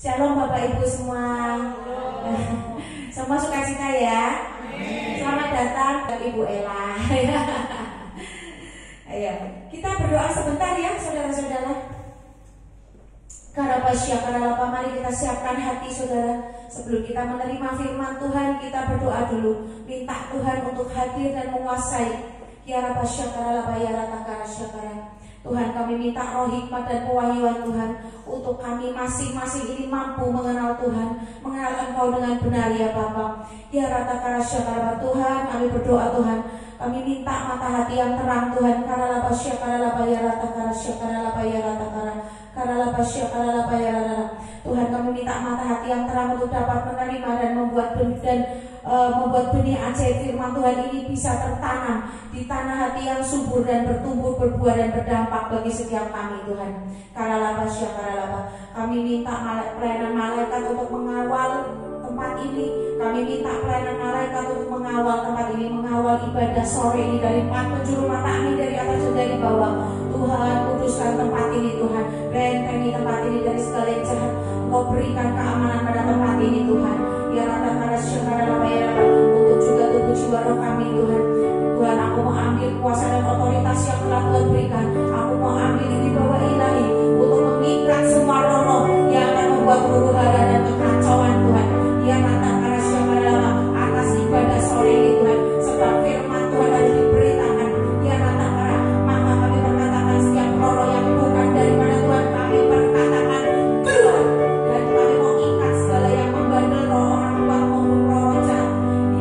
Shalom Bapak Ibu semua. Semua sukacita ya. Selamat datang Ibu Ella. Ayo, kita berdoa sebentar ya saudara-saudara. Karabasya karalapa, mari kita siapkan hati saudara. Sebelum kita menerima firman Tuhan, kita berdoa dulu. Minta Tuhan untuk hadir dan menguasai. Karabasya karalapa ya ratakarasya karalapa. Tuhan, kami minta roh hikmat dan pewahyuan Tuhan, untuk kami masing-masing ini mampu mengenal Tuhan, mengenal Engkau dengan benar ya Bapa. Ya ratakarasya karalapa, Tuhan, kami berdoa Tuhan, kami minta mata hati yang terang Tuhan. Karalapasya karalapa ya ratakarasya karalapa ya ratakarasya karalapa ya ratakarasya. Tuhan, kami minta mata hati yang terang untuk dapat menerima dan membuat benih ajaib firman Tuhan ini bisa tertanam di tanah hati yang subur dan bertumbuh, berbuah dan berdampak bagi setiap kami Tuhan. Karalapasya karalapa, kami minta pelayanan malaikat untuk mengawal tempat ini. Kami minta pelayanan malaikat untuk mengawal tempat ini, mengawal ibadah sore ini dari empat penjuru mata angin, dari atas dan dari bawah. Tuhan, kuduskan tempat ini Tuhan, bentengi tempat ini dari segala yang jahat. Engkau berikan keamanan pada tempat ini Tuhan. Ya ratakarasya karalapa ya ratakarasya, untuk juga tubuh jiwa roh kami Tuhan. Tuhan, aku mau ambil kuasa dan otoritas yang telah Tuhan berikan. Aku mau ambil di bawah ilahi untuk mengikat semua roh yang akan membuat huru-hara dan kekacauan Tuhan. Ya ratakarasya karalapa, atas ibadah sore ini Tuhan, sebab firman Tuhan harus diberitakan. Ya ratakarasya, maka kami berkatakan setiap roh yang bukan daripada Tuhan, kami berkatakan keluar. Dan kami mau ikat segala yang membandel roh orang tua maupun roh jahat.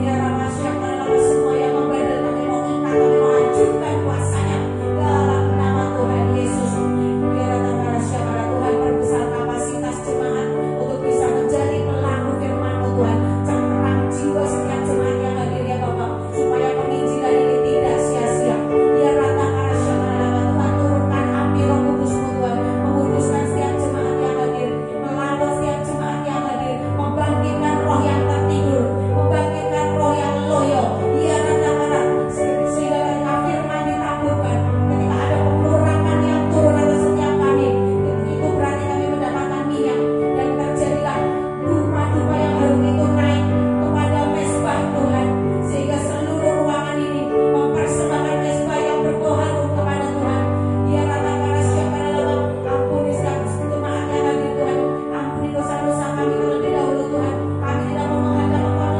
Ya ratakarasya karalapa, semua yang membandel kami mau ikat, kami mau hancurkan kuasanya dalam nama Tuhan Yesus. Ya ratakarasya karalapa, Tuhan perbesar kapasitas jemaat untuk bisa menjadi pelaku firman-Mu Tuhan. Cengkerang jiwa setiap jemaat yang hadir ya Bapak, supaya penginjilan ini tidak sia-sia. Ya ratakarasya karalapa, Tuhan turunkan api Roh Kudus-Mu Tuhan, menguduskan setiap jemaat yang hadir, melawan setiap jemaat yang hadir, membangkitkan roh yang tertidur, membangkitkan roh yang loyo. Ya ratakarasya, sehingga ketika firman ditaburkan, ketika ada pengurapan yang turun atas setiap kami, itu berarti kami mendapatkan minyak, dan terjadilah dupa-dupa yang harum itu naik kepada mezbah Tuhan, sehingga seluruh ruangan ini mempersembahkan mezbah yang berharum kepada Tuhan. Ya ratakarasya karalapa, ampuni setiap jemaat yang hadir Tuhan, ampuni dosa-dosa kami terlebih dahulu Tuhan. Kami tidak mau menghadap Engkau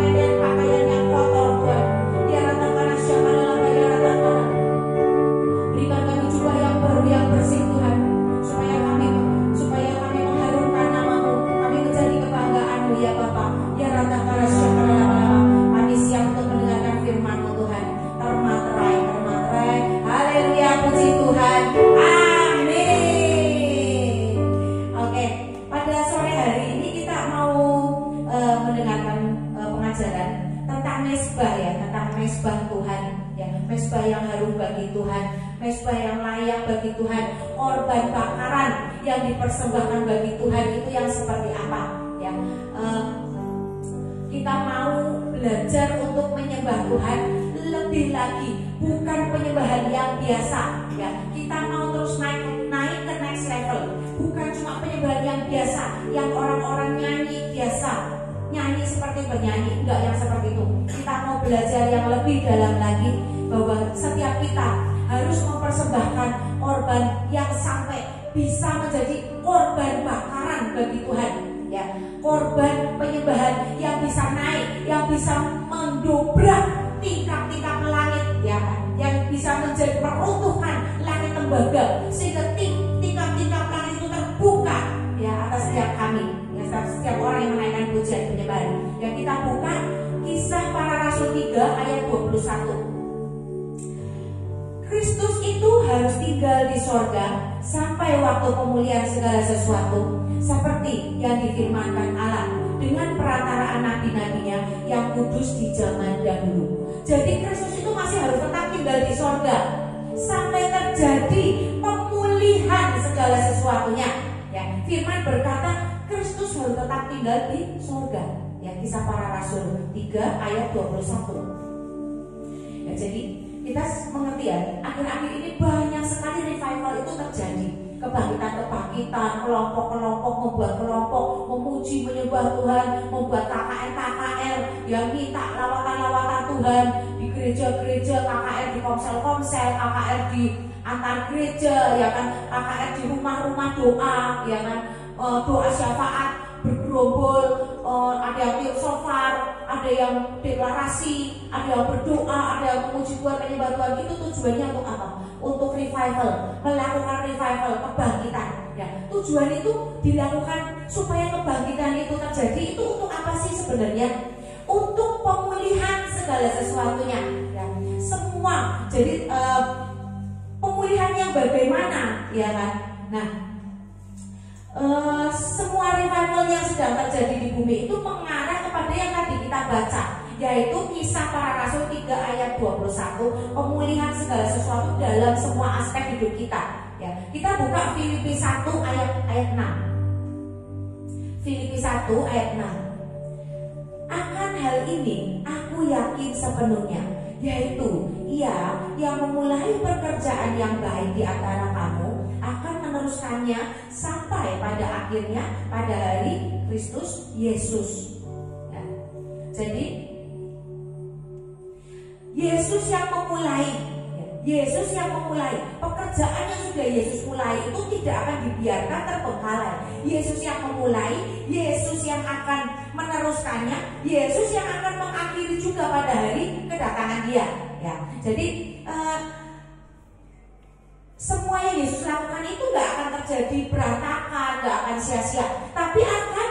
dengan pakaian yang kotor Tuhan. Ya ratakarasya karalapa ya ratakarasya, berikan kami jubah yang baru yang bersih Tuhan, supaya kami mengharumkan nama-Mu, kami menjadi kebanggaan-Mu ya Bapa. Ya ratakarasya karalapa, kami siap untuk mendengarkan firman-Mu Tuhan. Termaterai. Haleluya, puji Tuhan. Amin. Oke, pada sore hari ini kita mau mendengarkan pengajaran tentang mezbah ya, tentang mezbah Tuhan ya, mezbah yang harum bagi Tuhan, mezbah yang layak bagi Tuhan, korban bakaran yang dipersembahkan bagi Tuhan itu yang seperti apa ya. Kita mau belajar untuk menyembah Tuhan lebih lagi, bukan penyembahan yang biasa ya. Kita mau terus naik ke next level, bukan cuma penyembahan yang biasa, yang orang-orang nyanyi biasa, nyanyi seperti penyanyi, enggak yang seperti itu. Kita mau belajar yang lebih dalam lagi, bahwa setiap kita harus mempersembahkan korban yang sampai bisa menjadi korban bakaran bagi Tuhan ya. Korban penyembahan yang bisa naik, yang bisa mendobrak tingkat-tingkat langit ya, yang bisa menjadi meruntuhkan langit tembaga, sehingga tingkat-tingkat langit itu terbuka ya atas setiap kami ya, setiap orang yang menaikkan pujian penyembahan. Yang kita buka Kisah Para Rasul 3 ayat 21. Kristus itu harus tinggal di sorga sampai waktu pemulihan segala sesuatu, seperti yang difirmankan Allah dengan perantaraan nabi-nabinya yang kudus di zaman dahulu. Jadi Kristus itu masih harus tetap tinggal di sorga sampai terjadi pemulihan segala sesuatunya ya. Firman berkata Kristus harus tetap tinggal di sorga ya. Kisah Para Rasul 3 ayat 21 ya. Jadi kita mengerti ya, akhir-akhir ini banyak sekali revival itu terjadi. kebangkitan, kelompok-kelompok, membuat kelompok, memuji, menyembah Tuhan, membuat KKR, yang minta lawatan-lawatan Tuhan di gereja-gereja, KKR di komsel-komsel, KKR di antar gereja, ya kan, KKR di rumah-rumah doa, ya kan, doa syafaat bergerombol, ada yang tiup shofar, ada yang deklarasi, ada yang berdoa, ada yang memuji Tuhan, menyembah Tuhan. Itu tujuannya untuk apa? Untuk revival, melakukan revival, kebangkitan. Ya, tujuan itu dilakukan supaya kebangkitan itu terjadi. Itu untuk apa sih sebenarnya? Untuk pemulihan segala sesuatunya. Ya, semua. Jadi pemulihan yang bagaimana, ya kan? Nah, semua revival yang sedang terjadi di bumi itu mengarah kepada yang tadi kita baca, yaitu Kisah Para Rasul 3 ayat 21, pemulihan segala sesuatu dalam semua aspek hidup kita. Ya, kita buka Filipi 1 ayat 6. Filipi 1 ayat 6. Akan hal ini aku yakin sepenuhnya, yaitu Ia yang memulai pekerjaan yang baik di antara kamu akan meneruskannya sampai pada akhirnya pada hari Kristus Yesus. Ya. Jadi Yesus yang memulai, Yesus yang memulai pekerjaan yang sudah Yesus mulai itu tidak akan dibiarkan terbengkalai. Yesus yang memulai, Yesus yang akan meneruskannya, Yesus yang akan mengakhiri juga pada hari kedatangan Dia. Ya, jadi semua yang Yesus lakukan itu nggak akan terjadi berantakan, nggak akan sia-sia, tapi akan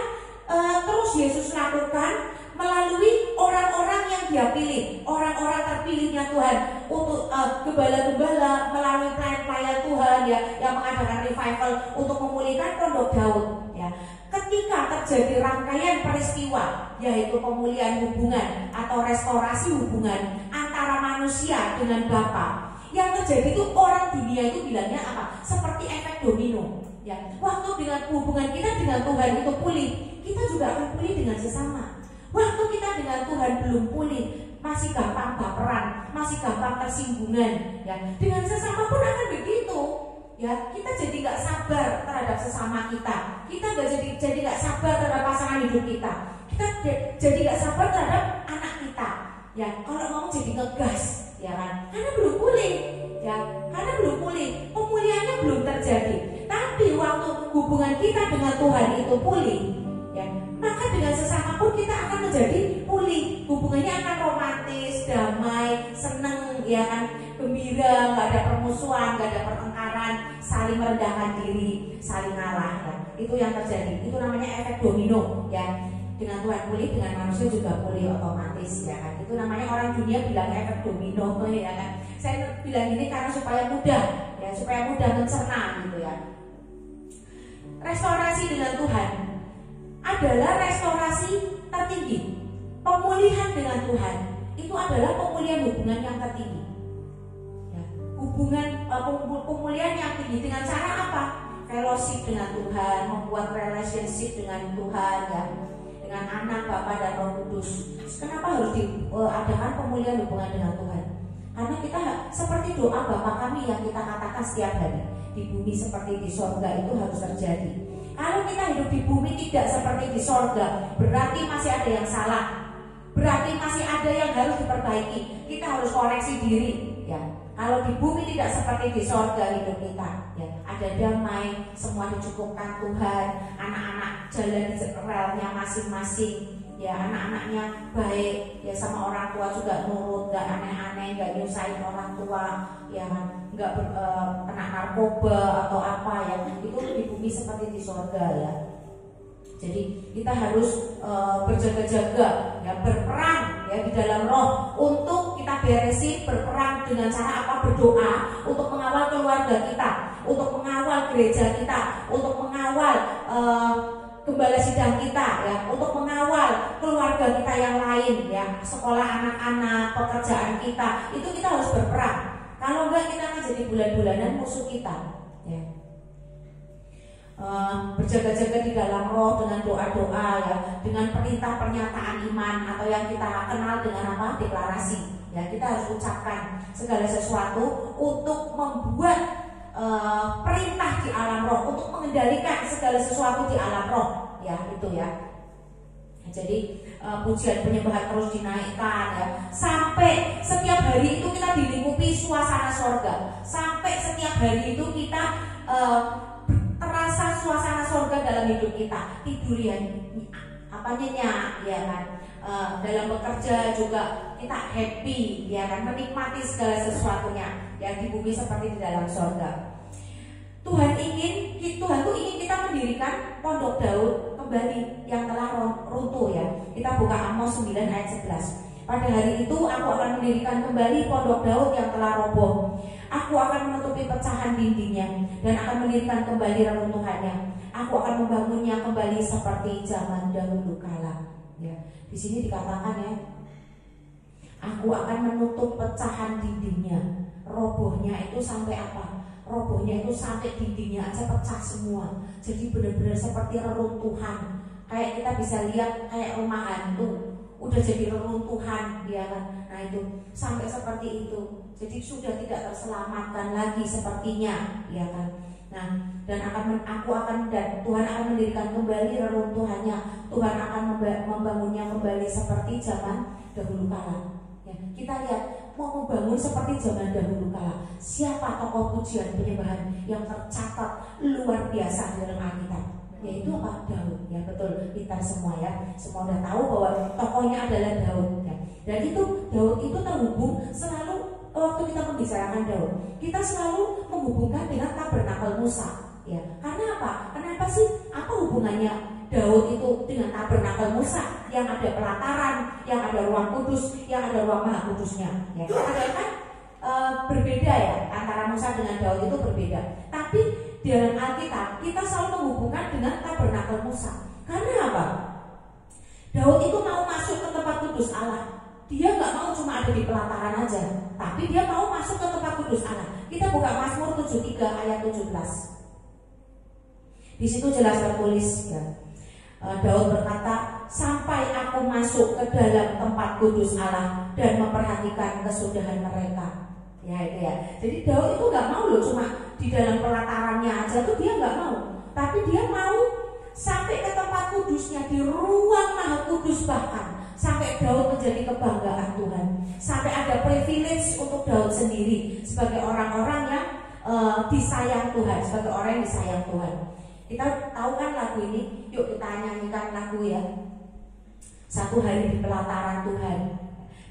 terus Yesus lakukan melalui orang-orang yang Dia pilih, orang-orang terpilihnya Tuhan, untuk gembala-gembala, melalui pelayan-pelayan Tuhan ya, yang mengadakan revival untuk memulihkan pondok Daud. Ya, ketika terjadi rangkaian peristiwa, yaitu pemulihan hubungan atau restorasi hubungan antara manusia dengan Bapa, yang terjadi itu orang dunia itu bilangnya apa? Seperti efek domino. Ya, waktu dengan hubungan kita dengan Tuhan itu pulih, kita juga akan pulih dengan sesama. Waktu kita dengan Tuhan belum pulih, masih gampang baperan, masih gampang tersinggungan, ya, dengan sesama pun akan begitu. Ya, kita jadi nggak sabar terhadap sesama kita. Kita nggak jadi nggak sabar terhadap pasangan hidup kita. Kita jadi nggak sabar terhadap anak kita. Ya, kalau mau jadi ngegas, ya kan? Karena belum pulih, ya, karena belum pulih, pemulihannya belum terjadi. Tapi waktu hubungan kita dengan Tuhan itu pulih, ya, maka dengan sesama pun kita akan menjadi pulih. Hubungannya akan romantis, damai, seneng, ya kan, gembira, nggak ada permusuhan, nggak ada pertengkaran, saling merendahkan diri, saling ngalah. Ya. Itu yang terjadi. Itu namanya efek domino, ya. Dengan Tuhan pulih, dengan manusia juga pulih otomatis, ya kan. Itu namanya orang dunia bilang efek domino, ya kan. Saya bilang ini karena supaya mudah, ya, supaya mudah mencerna, gitu ya. Restorasi dengan Tuhan adalah restorasi tertinggi. Pemulihan dengan Tuhan itu adalah pemulihan hubungan yang tertinggi. Ya, pemulihan yang tinggi dengan cara apa? Fellowship dengan Tuhan, membuat relationship dengan Tuhan, ya, dengan anak, Bapa dan Roh Kudus. Kenapa harus diadakan pemulihan hubungan dengan Tuhan? Karena kita seperti doa Bapa kami yang kita katakan setiap hari, di bumi seperti di sorga, itu harus terjadi. Kalau kita hidup di bumi tidak seperti di sorga, berarti masih ada yang salah, berarti masih ada yang harus diperbaiki. Kita harus koreksi diri, ya. Kalau di bumi tidak seperti di sorga hidup kita, ya, ada damai, semua dicukupkan Tuhan, anak-anak jalan di relnya masing-masing, ya, anak-anaknya baik, ya, sama orang tua juga nurut, nggak aneh-aneh, nggak nyusahin orang tua, ya, nggak kena narkoba atau apa, ya, itu di bumi seperti di sorga, ya. Jadi kita harus berjaga-jaga, ya, berperang, ya, di dalam roh untuk kita beresin, berperang dengan cara apa? Berdoa untuk mengawal keluarga kita, untuk mengawal gereja kita, untuk mengawal gembala sidang kita, ya, untuk mengawal keluarga kita yang lain, ya, sekolah anak-anak, pekerjaan kita, itu kita harus berperang. Kalau enggak kita akan jadi bulan-bulanan musuh kita, ya. Berjaga-jaga di dalam roh dengan doa-doa, ya, dengan perintah pernyataan iman atau yang kita kenal dengan apa? Deklarasi. Ya, kita harus ucapkan segala sesuatu untuk membuat perintah di alam roh, untuk mengendalikan segala sesuatu di alam roh, ya itu ya. Jadi pujian penyembahan terus dinaikkan ya, sampai setiap hari itu kita dilingkupi suasana sorga, sampai setiap hari itu kita terasa suasana sorga dalam hidup kita. Tidur ya nyenyak ya kan, dalam bekerja juga kita happy ya kan, menikmati segala sesuatunya yang di bumi seperti di dalam sorga. Tuhan tuh ingin kita mendirikan pondok Daud kembali yang telah runtuh ya. Kita buka Amos 9 ayat 11. Pada hari itu aku akan mendirikan kembali pondok Daud yang telah roboh. Aku akan menutupi pecahan dindingnya dan akan mendirikan kembali reruntuhannya. Aku akan membangunnya kembali seperti zaman dahulu kala. Ya, di sini dikatakan ya, aku akan menutup pecahan dindingnya. Robohnya itu sampai apa? Robohnya itu sampai dindingnya aja pecah semua. Jadi benar-benar seperti reruntuhan. Kayak kita bisa lihat kayak rumah hantu, udah jadi reruntuhan, ya kan? Nah itu sampai seperti itu. Jadi sudah tidak terselamatkan lagi sepertinya, ya kan? Nah, dan Tuhan akan mendirikan kembali reruntuhannya. Tuhan akan membangunnya kembali seperti zaman dahulu kala. Ya, kita lihat mau membangun seperti zaman dahulu kala. Siapa tokoh pujian penyembahan yang tercatat luar biasa dalam Alkitab? Yaitu apa? Daud. Ya betul, kita semua ya, semua udah tahu bahwa tokohnya adalah Daud. Ya. Dan itu Daud itu terhubung selalu. Waktu kita membicarakan Daud, kita selalu menghubungkan dengan tabernakel Musa, ya. Karena apa? Kenapa sih? Apa hubungannya Daud itu dengan tabernakel Musa yang ada pelataran, yang ada ruang kudus, yang ada ruang maha kudusnya? Ya. Padahal kan berbeda ya, antara Musa dengan Daud itu berbeda. Tapi di dalam Alkitab kita selalu menghubungkan dengan tabernakel Musa. Karena apa? Daud itu mau masuk ke tempat kudus Allah. Dia nggak mau cuma ada di pelataran aja, tapi dia mau masuk ke tempat kudus Allah. Kita buka Mazmur 73 ayat 17. Di situ jelas tertulis ya. Daud berkata, sampai aku masuk ke dalam tempat kudus Allah dan memperhatikan kesudahan mereka. Ya itu ya. Jadi Daud itu nggak mau loh cuma di dalam pelatarannya aja tuh dia nggak mau, tapi dia mau sampai ke tempat kudusnya, di ruang maha kudus bahkan. Sampai Daud menjadi kebanggaan Tuhan. Sampai ada privilege untuk Daud sendiri sebagai orang-orang yang disayang Tuhan, sebagai orang yang disayang Tuhan. Kita tahu kan lagu ini, yuk kita nyanyikan lagu ya. Satu hari di pelataran Tuhan.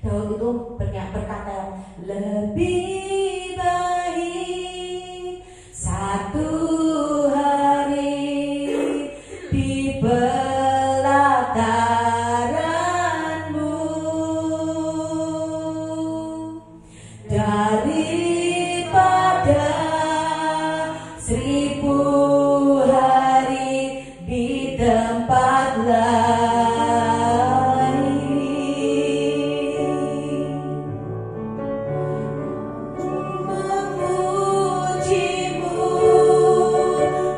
Daud itu berkata, lebih baik satu hari di pelataran daripada 1000 hari di tempat lain. Memujimu,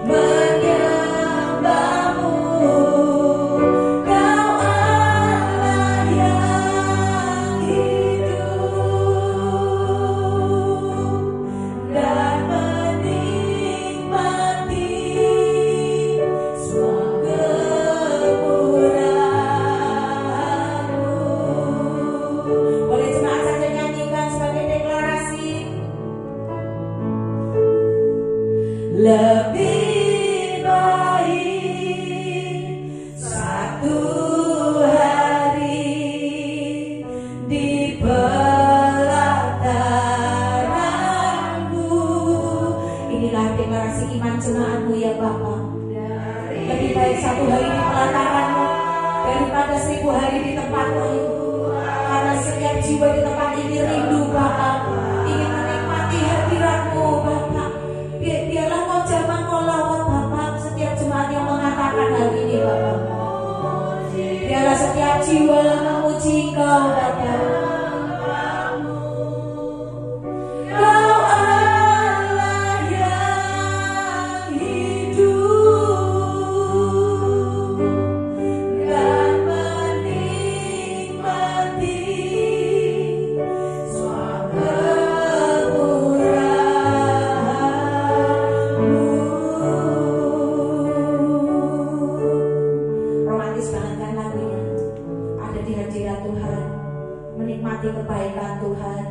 menyembahmu, Kau Allah yang hidup. Dan menikmati semua kemurahan-Mu. Boleh jemaat saja nyanyikan sebagai deklarasi. Lebih baik satu hari di pelataran-Mu. Inilah deklarasi iman jemaat-Mu ya Bapa. Lebih baik satu hari di pelataran-Mu daripada 1000 hari di tempat lain. Karena setiap jiwa di tempat ini rindu Bapa, ingin menikmati hadirat-Mu Bapa. Biarlah Kau jamah kolawat Bapa setiap jemaat yang mengatakan hal ini Bapa. Biarlah setiap jiwa memuji Kau Bapa. Kau Allah yang hidup dan menikmati semua kemurahan-Mu. romantis banget kan lagunya. Ada di hadirat Tuhan, menikmati kebaikan Tuhan.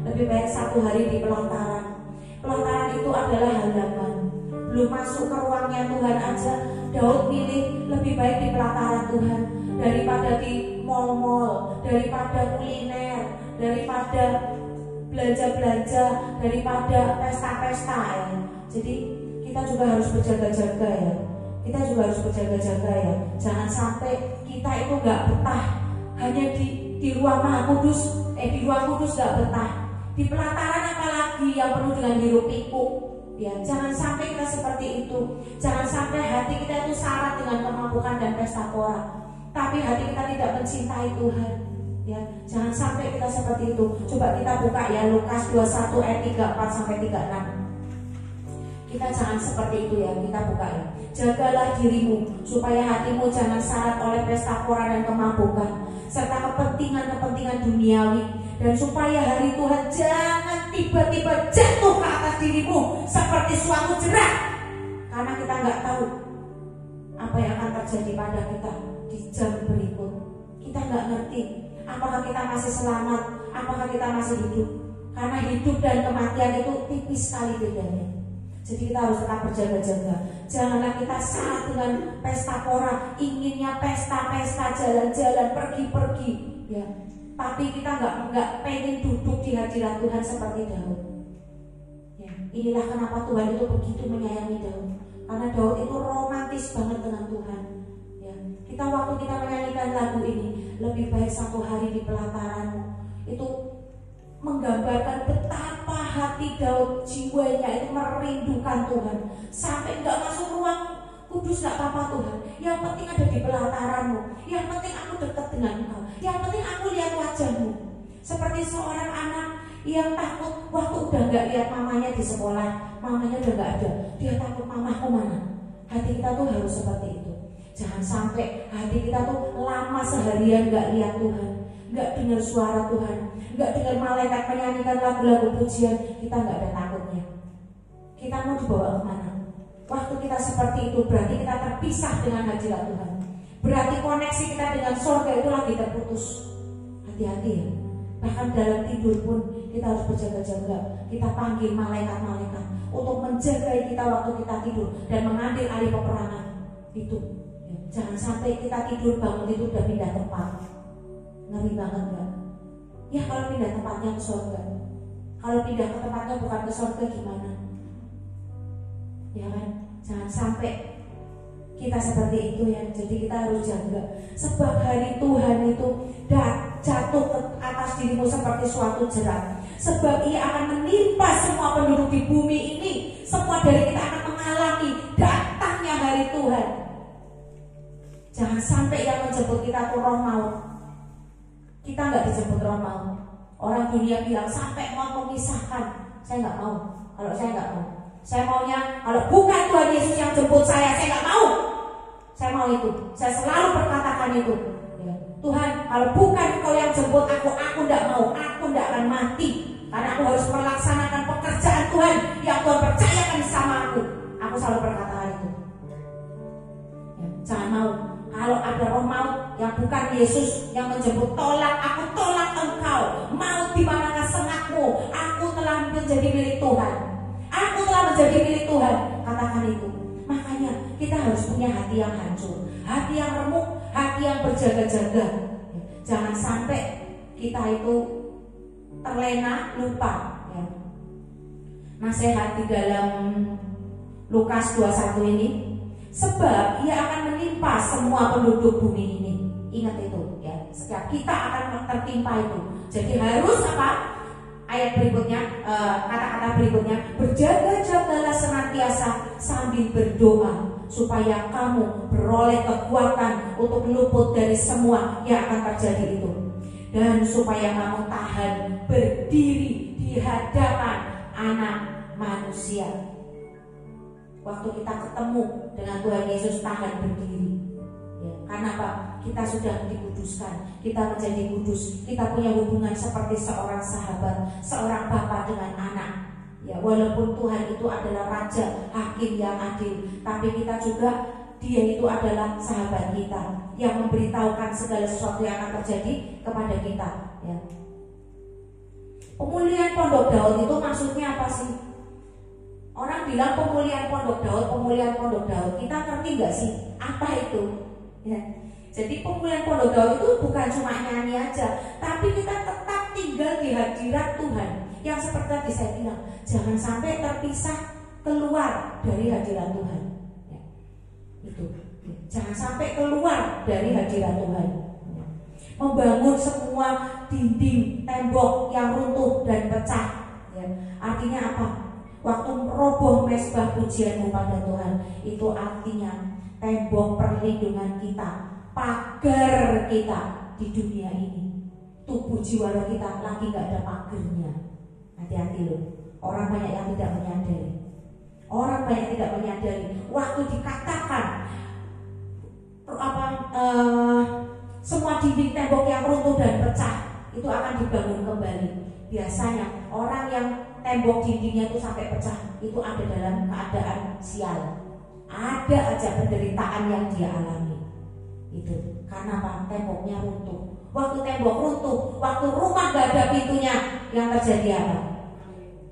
Lebih baik satu hari di pelataran. Pelataran itu adalah halaman. Belum masuk ke ruangnya Tuhan aja, Daud milih lebih baik di pelataran Tuhan daripada di mall-mall, daripada kuliner, daripada belanja-belanja, daripada pesta-pesta ya. Jadi kita juga harus berjaga-jaga ya. Kita juga harus berjaga-jaga ya. Jangan sampai kita itu nggak betah hanya di ruang Maha Kudus, di ruang kudus nggak betah. Di pelataran apalagi yang penuh dengan hiruk pikuk. Ya, jangan sampai kita seperti itu. Jangan sampai hati kita itu syarat dengan kemampuan dan pesta pora, tapi hati kita tidak mencintai Tuhan. Ya, jangan sampai kita seperti itu. Coba kita buka ya Lukas 21 ayat 34 sampai 36. Kita jangan seperti itu ya, kita buka ya. Jagalah dirimu supaya hatimu jangan syarat oleh pesta pora dan kemampuan serta kepentingan-kepentingan duniawi, dan supaya hari Tuhan jangan tiba-tiba jatuh ke atas dirimu seperti suatu jerat, karena kita nggak tahu apa yang akan terjadi pada kita di jam berikut. Kita nggak ngerti apakah kita masih selamat, apakah kita masih hidup, karena hidup dan kematian itu tipis sekali bedanya. Jadi kita harus tetap berjaga-jaga. Janganlah kita syarat dengan pesta pora, inginnya pesta-pesta, jalan-jalan, pergi-pergi ya. Tapi kita nggak pengen duduk di hadirat Tuhan seperti Daud. Ya, inilah kenapa Tuhan itu begitu menyayangi Daud. Karena Daud itu romantis banget dengan Tuhan. Ya, kita waktu kita menyanyikan lagu ini, lebih baik satu hari di pelataran, itu menggambarkan betapa hati Daud, jiwanya itu merindukan Tuhan. Sampai nggak masuk ruang kudus nggak apa-apa Tuhan, yang penting ada di pelataranmu, yang penting aku dekat dengan Engkau, yang penting aku lihat wajahmu. Seperti seorang anak yang takut waktu udah nggak lihat mamanya di sekolah, mamanya udah nggak ada, dia takut mamaku mana. Hati kita tuh harus seperti itu. Jangan sampai hati kita tuh lama seharian nggak lihat Tuhan, nggak dengar suara Tuhan, nggak dengar malaikat menyanyikan lagu-lagu pujian, kita nggak ada takutnya. Kita mau dibawa kemana? Waktu kita seperti itu berarti kita terpisah dengan hadirat Tuhan. Berarti koneksi kita dengan surga itu lagi terputus. Hati-hati ya. Bahkan dalam tidur pun kita harus berjaga-jaga. Kita panggil malaikat-malaikat untuk menjaga kita waktu kita tidur dan mengambil alih peperangan itu. Ya, jangan sampai kita tidur bangun itu udah pindah tempat. Ngeri banget enggak? Ya kalau pindah tempatnya ke surga. Kalau pindah ke tempatnya bukan ke surga gimana? Ya kan? Jangan sampai kita seperti itu ya. Jadi kita harus jaga. Sebab hari Tuhan itu jatuh ke atas dirimu seperti suatu jerat. Sebab ia akan menimpa semua penduduk di bumi ini. Semua dari kita akan mengalami datangnya hari Tuhan. Jangan sampai yang menjemput kita tuh roh maut. Kita nggak dijemput roh maut. Orang dunia bilang sampai mau memisahkan. Saya nggak mau. Kalau saya nggak mau. Saya maunya kalau bukan Tuhan Yesus yang jemput saya nggak mau. Saya mau itu. Saya selalu berkatakan itu. Ya. Tuhan, kalau bukan Kau yang jemput aku nggak mau. Aku nggak akan mati. Karena aku harus melaksanakan pekerjaan Tuhan yang Tuhan percayakan sama aku. Aku selalu berkata itu. Ya. Jangan mau. Kalau ada roh maut yang bukan Yesus yang menjemput, tolak. Aku tolak engkau. Maut di manakah sengatmu? Aku telah menjadi milik Tuhan. Aku telah menjadi milik Tuhan. Katakan itu. Makanya kita harus punya hati yang hancur, hati yang remuk, hati yang berjaga-jaga. Jangan sampai kita itu terlena, lupa ya. Nasihat di dalam Lukas 21 ini, sebab ia akan menimpa semua penduduk bumi ini. Ingat itu ya. Setiap kita akan tertimpa itu. Jadi harus apa? Ayat berikutnya, kata-kata berikutnya, berjaga-jagalah senantiasa sambil berdoa supaya kamu beroleh kekuatan untuk luput dari semua yang akan terjadi itu, dan supaya kamu tahan berdiri di hadapan Anak Manusia. Waktu kita ketemu dengan Tuhan Yesus, tahan berdiri. Ya, karena apa? Kita sudah dikuduskan, kita menjadi kudus, kita punya hubungan seperti seorang sahabat, seorang bapak dengan anak. Ya, walaupun Tuhan itu adalah raja, hakim yang adil, tapi kita juga Dia itu adalah sahabat kita yang memberitahukan segala sesuatu yang akan terjadi kepada kita, ya. Pemulihan Pondok Daud itu maksudnya apa sih? Orang bilang pemulihan Pondok Daud. Kita ngerti nggak sih apa itu? Ya. Jadi pemulihan Pondok Daud itu bukan cuma nyanyi aja, tapi kita tetap tinggal di hadirat Tuhan. Yang seperti tadi saya bilang, jangan sampai terpisah keluar dari hadirat Tuhan. Ya. Itu, jangan sampai keluar dari hadirat Tuhan. Ya. Membangun semua dinding, tembok yang runtuh dan pecah. Ya. Artinya apa? Waktu roboh mesbah pujianmu pada Tuhan, itu artinya tembok perlindungan kita, pagar kita di dunia ini, tubuh jiwa roh kita lagi gak ada pagernya. Hati-hati loh, orang banyak yang tidak menyadari. Orang banyak tidak menyadari. Waktu dikatakan semua dinding tembok yang runtuh dan pecah itu akan dibangun kembali. Biasanya orang yang tembok dindingnya itu sampai pecah itu ada dalam keadaan sial. Ada aja penderitaan yang dia alami. Itu karena apa? Temboknya runtuh. Waktu tembok runtuh, waktu rumah gak ada pintunya, yang terjadi apa?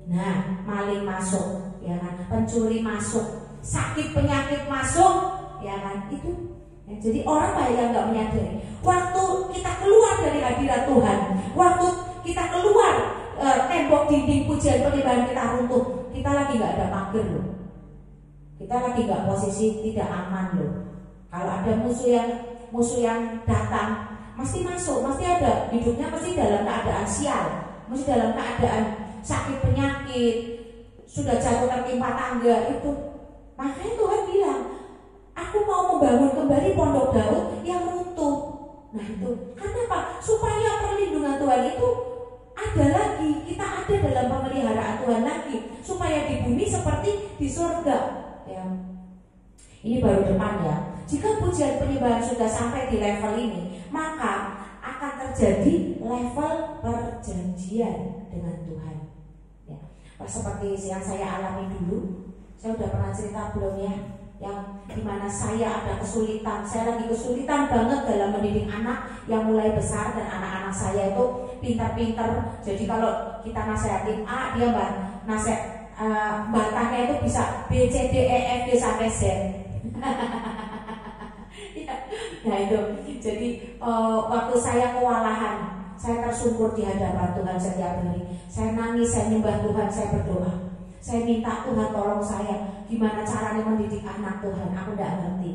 Nah, maling masuk, ya kan? Pencuri masuk, sakit penyakit masuk, ya kan? Itu. Ya, jadi orang banyak yang gak menyadari. Waktu kita keluar dari hadirat Tuhan, waktu kita keluar tembok dinding pujian penyembahan kita runtuh, kita lagi gak ada pagar loh. Kita lagi gak posisi tidak aman loh. Kalau ada musuh yang datang, mesti masuk, mesti ada hidupnya, mesti dalam keadaan sial, mesti dalam keadaan sakit penyakit, sudah jatuh tertimpa tangga itu. Makanya Tuhan bilang, aku mau membangun kembali Pondok Daud yang runtuh. Nah itu, kenapa? Supaya perlindungan Tuhan itu ada lagi, kita ada dalam pemeliharaan Tuhan lagi, supaya di bumi seperti di surga. Ya. Ini baru depan ya. Jika pujian penyembahan sudah sampai di level ini, maka akan terjadi level perjanjian dengan Tuhan. Ya. Seperti yang saya alami dulu, saya udah pernah cerita belum ya? Yang dimana saya ada kesulitan, saya lagi kesulitan banget dalam mendidik anak yang mulai besar, dan anak-anak saya itu pintar-pintar. Jadi kalau kita nasihatin A, dia bantahnya itu bisa B, C, D, E, F, G sampai Z. Nah itu, jadi waktu saya kewalahan, saya tersungkur di hadapan Tuhan setiap hari. Saya nangis, saya nyembah Tuhan, saya berdoa. Saya minta Tuhan tolong saya, gimana caranya mendidik anak Tuhan, aku tidak ngerti.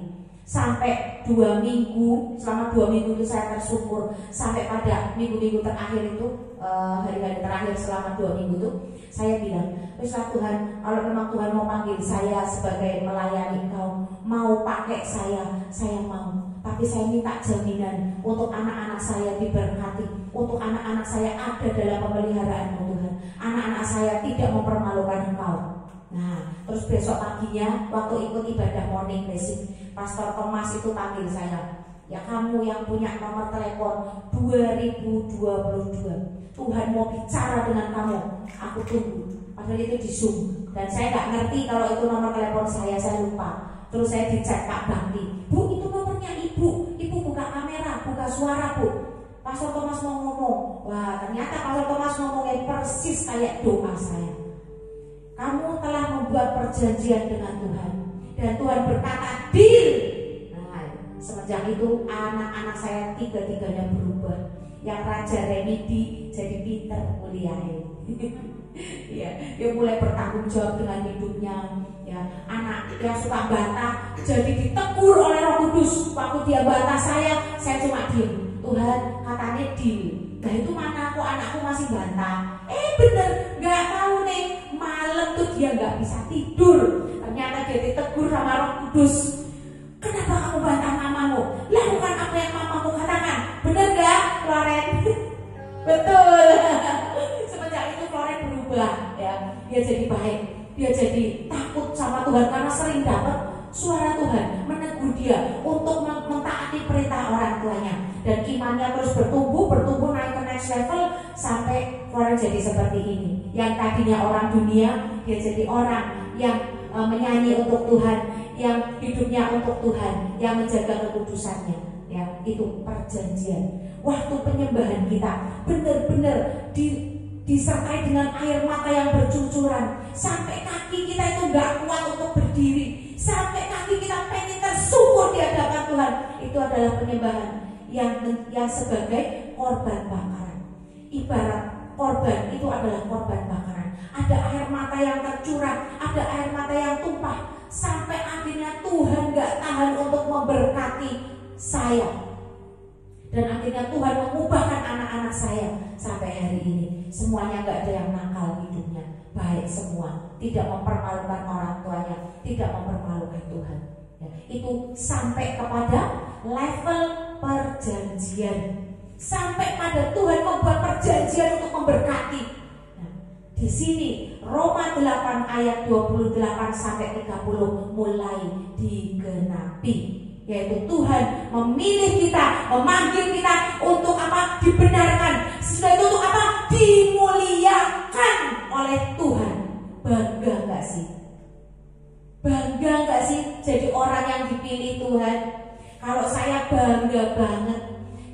Sampai 2 minggu, selama 2 minggu itu saya tersungkur. Sampai pada minggu-minggu terakhir itu, hari-hari terakhir selama 2 minggu itu, saya bilang, "Weslah Tuhan, kalau memang Tuhan mau panggil saya sebagai melayani Engkau, mau pakai saya mau. Tapi saya minta jaminan untuk anak-anak saya diberkati, untuk anak-anak saya ada dalam pemeliharaan Tuhan. Anak-anak saya tidak mempermalukan Engkau." Nah, terus besok paginya waktu ikut ibadah morning basic, Pastor Thomas itu panggil saya. "Ya, kamu yang punya nomor telepon 2022, Tuhan mau bicara dengan kamu, aku tunggu." Padahal itu di Zoom, dan saya nggak ngerti kalau itu nomor telepon saya lupa. Terus saya dicek Kak Bakti, "Bu, itu nomornya Ibu buka kamera, buka suara Bu, Pastor Thomas mau ngomong." Wah, ternyata Pastor Thomas ngomongnya persis kayak doa saya. Kamu telah membuat perjanjian dengan Tuhan, dan Tuhan berkata deal. Nah, semenjak itu anak-anak saya tiga-tiganya berubah. Yang Raja Remidi jadi pinter kuliah. Ya, dia mulai bertanggung jawab dengan hidupnya. Ya, anak yang suka bantah jadi ditegur oleh Roh Kudus. Waktu dia bantah saya cuma diem. Tuhan katanya deal. Nah itu mana kok anakku masih bantah? Bener, nggak tahu nih. Malam tuh dia nggak bisa tidur. Ternyata dia ditegur sama Roh Kudus. "Kenapa kamu bantah mamamu? Lakukan apa yang mamamu katakan. Bener nggak, Floren?" Betul. Semenjak itu Floren berubah, ya. Dia jadi baik. Dia jadi takut sama Tuhan karena sering dapat suara Tuhan menegur dia untuk mentaati perintah orang tuanya, dan imannya terus bertumbuh naik ke next level sampai Floren jadi seperti ini. Yang tadinya orang dunia, dia jadi orang yang menyanyi untuk Tuhan, yang hidupnya untuk Tuhan, yang menjaga kekudusannya, ya, itu perjanjian. Waktu penyembahan kita benar-benar disertai dengan air mata yang bercucuran, sampai kaki kita itu nggak kuat untuk berdiri, sampai kaki kita pengen tersungkur di hadapan Tuhan. Itu adalah penyembahan yang sebagai korban bakaran. Ibarat korban itu adalah korban bakaran. Ada air mata yang tercurah, ada air mata yang tumpah, sampai akhirnya Tuhan gak tahan untuk memberkati saya. Dan akhirnya Tuhan mengubahkan anak-anak saya sampai hari ini. Semuanya gak ada yang nakal hidupnya, baik semua, tidak mempermalukan orang tuanya, tidak mempermalukan Tuhan. Ya, itu sampai kepada level perjanjian, sampai pada Tuhan membuat perjanjian untuk memberkati. Nah, di sini Roma 8 ayat 28 sampai 30 mulai digenapi, yaitu Tuhan memilih kita, memanggil kita untuk apa? Dibenarkan. Sesudah itu untuk apa? Dimuliakan oleh Tuhan. Bangga gak sih? Bangga gak sih jadi orang yang dipilih Tuhan? Kalau saya bangga banget.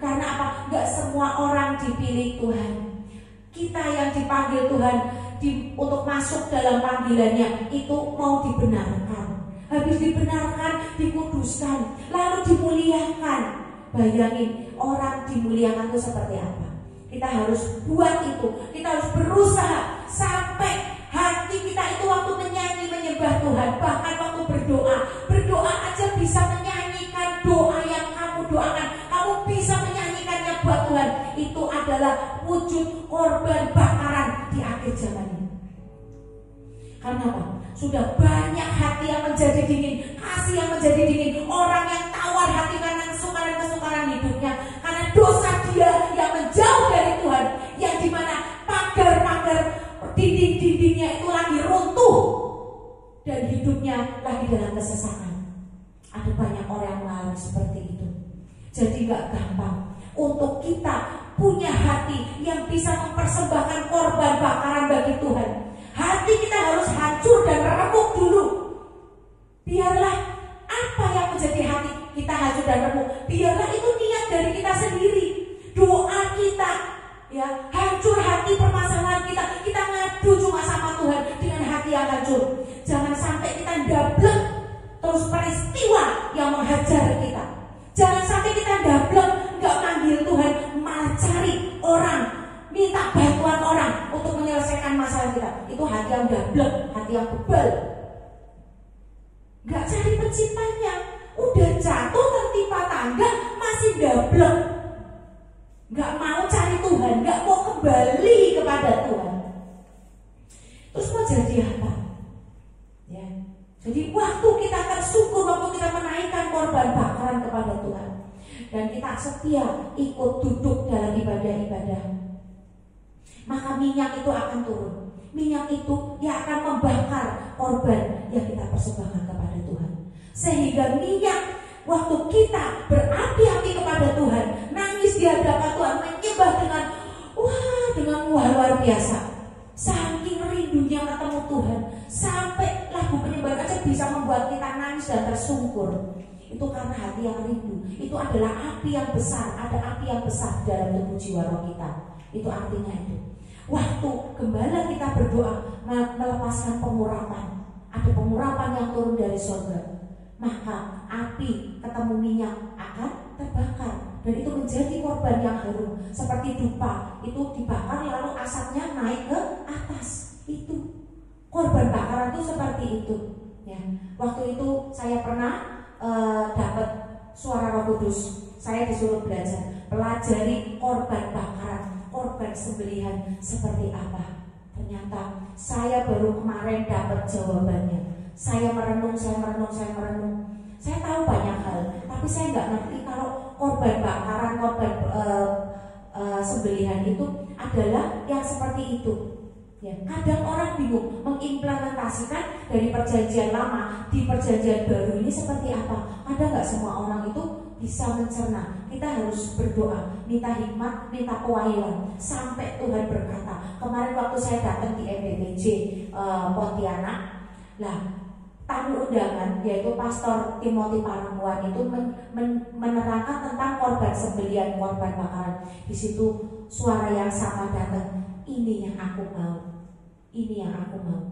Karena apa? Gak semua orang dipilih Tuhan. Kita yang dipanggil Tuhan untuk masuk dalam panggilannya itu mau dibenarkan. Habis dibenarkan, dikuduskan, lalu dimuliakan. Bayangin orang dimuliakan itu seperti apa? Kita harus buat itu. Kita harus berusaha sampai hati kita itu waktu menyanyi menyembah Tuhan, bahkan waktu berdoa aja bisa menyanyikan doa yang kamu doakan. Kamu bisa menyanyikannya buat Tuhan. Itu adalah wujud korban bakaran di akhir zaman ini. Karena apa? Sudah banyak hati yang menjadi dingin, kasih yang menjadi dingin, orang yang tawar hati karena kesukaran hidupnya, karena dosa dia yang menjauh dari Tuhan, yang dimana pagar-pagar dinding-dindingnya itu lagi runtuh dan hidupnya lagi dalam kesesakan. Ada banyak orang yang mengalami seperti itu. Jadi gak gampang untuk kita punya hati yang bisa mempersembahkan korban bakaran bagi Tuhan. Hati kita harus hancur dan remuk dulu. Biarlah apa yang menjadi hati kita hancur dan remuk, biarlah itu niat dari kita sendiri. Doa kita, ya, hancur hati permasalahan kita ngadu cuma sama Tuhan dengan hati yang hancur. Jangan sampai kita ndablek terus peristiwa yang menghajar kita. Jangan sampai kita ndablek nggak manggil Tuhan, malah cari orang, minta bantuan orang untuk menyelesaikan masalah kita. Itu hati yang ndablek, hati yang bebal. Nggak cari penciptanya, udah jatuh tertimpa tangga masih ndablek. Nggak mau cari Tuhan, nggak mau kembali kepada Tuhan. Terus mau jadi apa? Ya, jadi waktu kita tersyukur, waktu kita menaikkan korban bakaran kepada Tuhan, dan kita setia ikut duduk dalam ibadah-ibadah, maka minyak itu akan turun. Minyak itu yang akan membakar korban yang kita persembahkan kepada Tuhan. Sehingga minyak waktu kita berapi-api kepada Tuhan, nangis di hadapan Tuhan, menyembah dengan luar biasa, saking rindunya ketemu Tuhan, sampai lagu penyembahan aja bisa membuat kita nangis dan tersungkur. Itu karena hati yang rindu. Itu adalah api yang besar. Ada api yang besar dalam tubuh jiwa roh kita. Itu artinya itu. Waktu gembala kita berdoa melepaskan pengurapan, ada pengurapan yang turun dari surga, maka api ketemu minyak akan terbakar, dan itu menjadi korban yang harum. Seperti dupa itu dibakar lalu asapnya naik ke atas. Itu korban bakaran itu seperti itu, ya. Waktu itu saya pernah dapat suara Roh Kudus. Saya disuruh belajar, pelajari korban bakaran, korban sembelihan seperti apa. Ternyata saya baru kemarin dapat jawabannya. Saya merenung. Saya tahu banyak hal, tapi saya nggak ngerti kalau korban bakaran, korban sembelihan itu adalah yang seperti itu. Ya, kadang orang bingung mengimplementasikan dari perjanjian lama di perjanjian baru ini seperti apa. Ada nggak semua orang itu bisa mencerna. Kita harus berdoa, minta hikmat, minta pewahyuan sampai Tuhan berkata. Kemarin waktu saya datang di MBPJ Pontianak, lah tamu undangan yaitu Pastor Timothy Parangkuan itu menerangkan tentang korban sembelihan, korban bakaran. Di situ suara yang sama datang, ini yang aku mau, ini yang aku mau.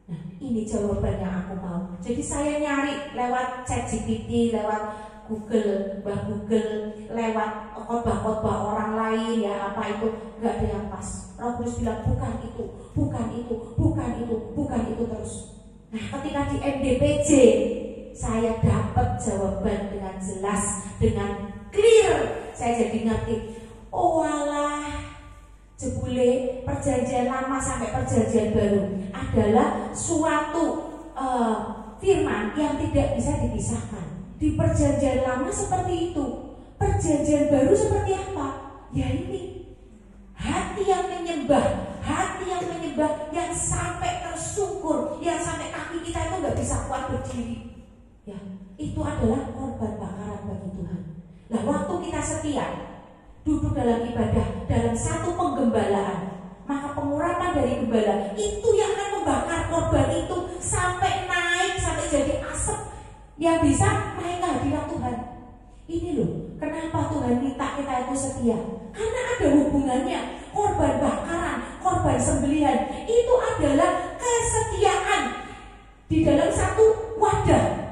Nah, ini jawaban yang aku mau. Jadi saya nyari lewat ChatGPT, lewat Google, lewat khotbah-khotbah orang lain ya apa itu, nggak ada yang pas. Roh Kudus bilang bukan itu, bukan itu, bukan itu, bukan itu terus. Nah, ketika di MDPJ saya dapat jawaban dengan jelas, dengan clear. Saya jadi ngerti, oh alah, jebule perjanjian lama sampai perjanjian baru adalah suatu firman yang tidak bisa dipisahkan. Di perjanjian lama seperti itu, perjanjian baru seperti apa? Ya ini, hati yang menyembah, yang sampai tersungkur, yang sampai kaki kita itu nggak bisa kuat berdiri. Ya, itu adalah korban bakaran bagi Tuhan. Nah, waktu kita setia, duduk dalam ibadah, dalam satu penggembalaan, maka pengurapan dari gembala itu yang akan membakar korban itu sampai naik, sampai jadi asap yang bisa naik ke hadirat Tuhan. Ini loh, kenapa Tuhan minta kita itu setia? Karena ada hubungannya. Korban bakaran, korban sembelihan itu adalah kesetiaan di dalam satu wadah.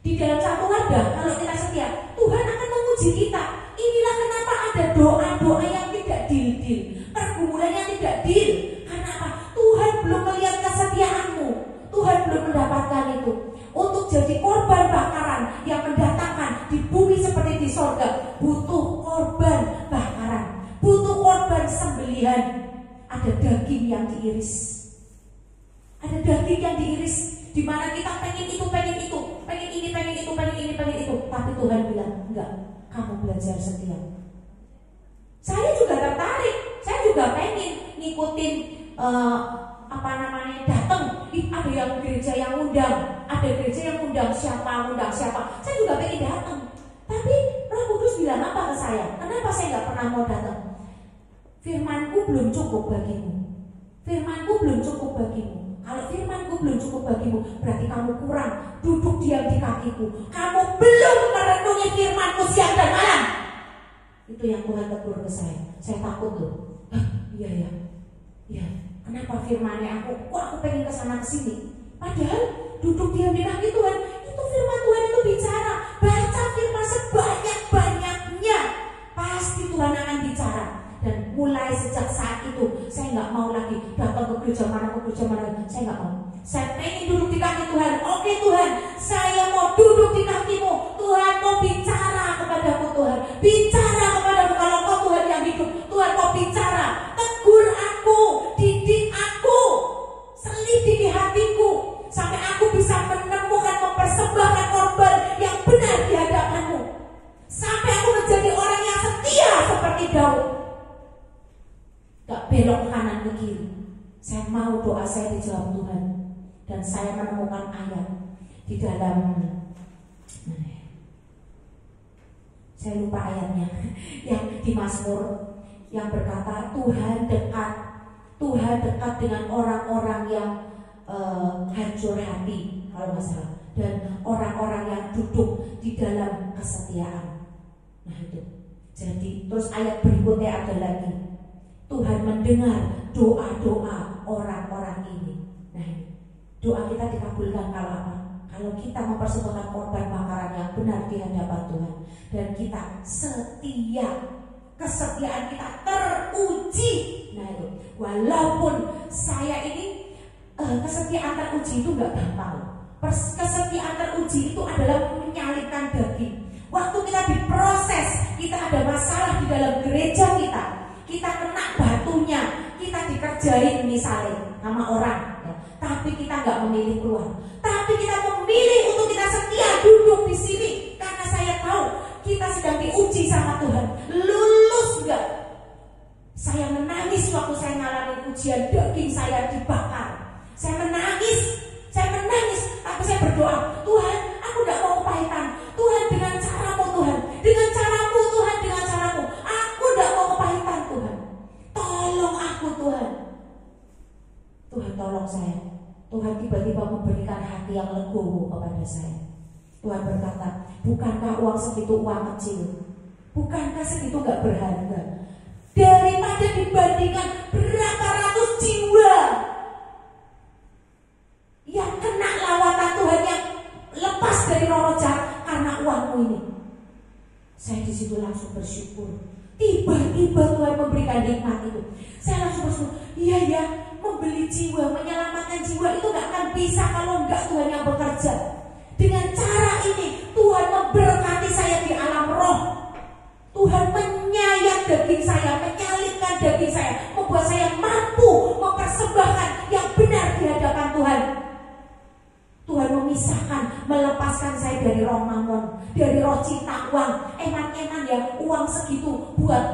Di dalam satu wadah, kalau kita setia, Tuhan akan menguji kita. Inilah kenapa ada doa-doa yang tidak deal-deal, pergumulan yang tidak deal. Karena apa? Tuhan belum melihat kesetiaanmu. Tuhan belum mendapatkan itu. Untuk jadi korban bakaran yang mendatangkan di bumi seperti di sorga, butuh korban bakaran, butuh korban sembelihan. Ada daging yang diiris, ada daging yang diiris, di mana kita pengen itu, pengen ini, pengen itu. Tapi Tuhan bilang, enggak, kamu belajar setia. Saya juga tertarik, saya juga pengen ngikutin datang. Ada yang gereja yang undang, ada gereja yang undang siapa. Saya juga pengen datang. Tapi Roh Kudus bilang apa ke saya? Kenapa saya nggak pernah mau datang? Firmanku belum cukup bagimu. Firmanku belum cukup bagimu. Kalau firmanku belum cukup bagimu, berarti kamu kurang duduk diam di kakiku. Kamu belum merenungi firmanku siang dan malam. Itu yang Tuhan tegur ke saya. Saya takut loh. Iya. Kenapa firmannya kok aku pengen kesana kesini? Padahal duduk diam di kaki Tuhan, itu firman Tuhan itu bicara. Baca firman sebanyak-banyaknya, pasti Tuhan akan bicara. Dan mulai sejak saat itu saya nggak mau lagi datang ke gereja mana. Saya nggak mau. Saya pengen duduk di kaki Tuhan. Oke Tuhan, saya mau duduk di kakimu. Tuhan mau bicara kepadaku Tuhan. Bicara kepadaku. Kalau kau Tuhan yang hidup, Tuhan mau bicara. Tegur aku, didik aku, selidiki hatiku, sampai aku bisa menemukan, mempersembahkan korban yang benar di hadapanmu. Sampai aku menjadi orang yang setia seperti Daud. Gak belok ke kanan ke kiri. Saya mau doa saya dijawab Tuhan. Dan saya menemukan ayat di dalam, saya lupa ayatnya, yang di Mazmur yang berkata Tuhan dekat dengan orang-orang yang hancur hati, kalau nggak salah, dan orang-orang yang duduk di dalam kesetiaan. Nah itu. Jadi terus ayat berikutnya ada lagi, Tuhan mendengar doa-doa orang-orang ini. Nah ini, doa kita dikabulkan kalau apa? Kalau kita mempersembahkan korban bakaran yang benar di hadapan Tuhan, dan kita setia, kesetiaan kita teruji. Nah itu, walaupun saya ini kesetiaan teruji itu nggak gampang. Kesetiaan teruji itu adalah menyalipkan daging. Waktu kita diproses, kita ada masalah di dalam gereja kita kena batunya, kita dikerjain misalnya sama orang, ya. Tapi kita nggak memilih keluar. Tapi kita memilih untuk kita setia duduk di sini, karena saya tahu kita sedang diuji sama Tuhan. Lulus nggak? Saya menangis waktu saya ngalamin ujian, daging saya dibakar. Saya menangis, tapi saya berdoa, Tuhan, aku tidak mau kepahitan. Tuhan, dengan caramu Tuhan, dengan caramu Tuhan, dengan caramu. Aku tidak mau kepahitan Tuhan. Tolong aku Tuhan. Tuhan tolong saya. Tuhan tiba-tiba memberikan hati yang legowo kepada saya. Tuhan berkata, bukankah uang segitu uang kecil? Bukankah segitu gak berharga? Daripada dibandingkan berapa ratus jiwa yang kena lawatan Tuhan, yang lepas dari roh jahat karena uangmu ini. Saya di situ langsung bersyukur. Tiba-tiba Tuhan memberikan nikmat itu. Saya langsung bersyukur. Iya ya, membeli jiwa, menyelamatkan jiwa itu gak akan bisa kalau enggak Tuhan yang bekerja. Dengan cara ini Tuhan memberkati saya di alam roh. Tuhan menyayat daging saya, menyalipkan daging saya, membuat saya mampu mempersembahkan yang benar di hadapan Tuhan. Tuhan memisahkan, melepaskan saya dari roh mamon, dari roh cinta uang. Eman-eman ya, uang segitu buat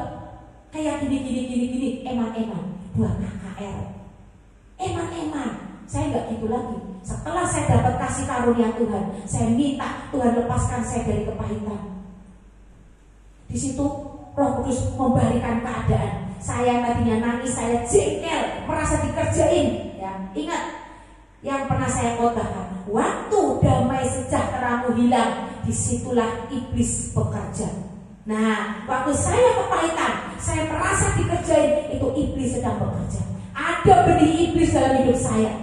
kayak gini, eman-eman buat KKR. Eman-eman, saya nggak gitu lagi. Setelah saya dapat kasih karunia Tuhan, saya minta Tuhan lepaskan saya dari kepahitan. Di situ Roh Kudus membalikan keadaan. Saya tadinya nangis, saya jengkel, merasa dikerjain. Ya, ingat yang pernah saya khotbahkan, waktu damai sejahteramu hilang, disitulah iblis bekerja. Nah, waktu saya kepahitan, saya merasa dikerjain, itu iblis sedang bekerja. Ada benih iblis dalam hidup saya,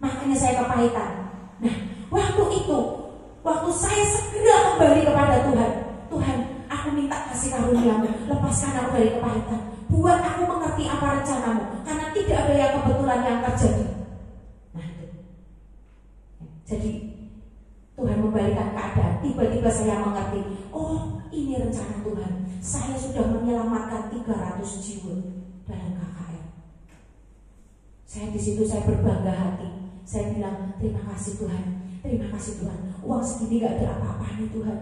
makanya saya kepahitan. Nah, waktu saya segera kembali kepada Tuhan, Tuhan, aku minta kasih karunia-Mu, lepaskan aku dari kepahitan, buat aku mengerti apa rencanamu, karena tidak ada yang kebetulan yang terjadi. Nah, itu. Jadi Tuhan membalikan keadaan. Tiba-tiba saya mengerti, oh ini rencana Tuhan. Saya sudah menyelamatkan 300 jiwa dalam KKR. Saya di situ saya berbangga hati. Saya bilang, terima kasih Tuhan, terima kasih Tuhan. Uang segini gak ada apa-apanya Tuhan,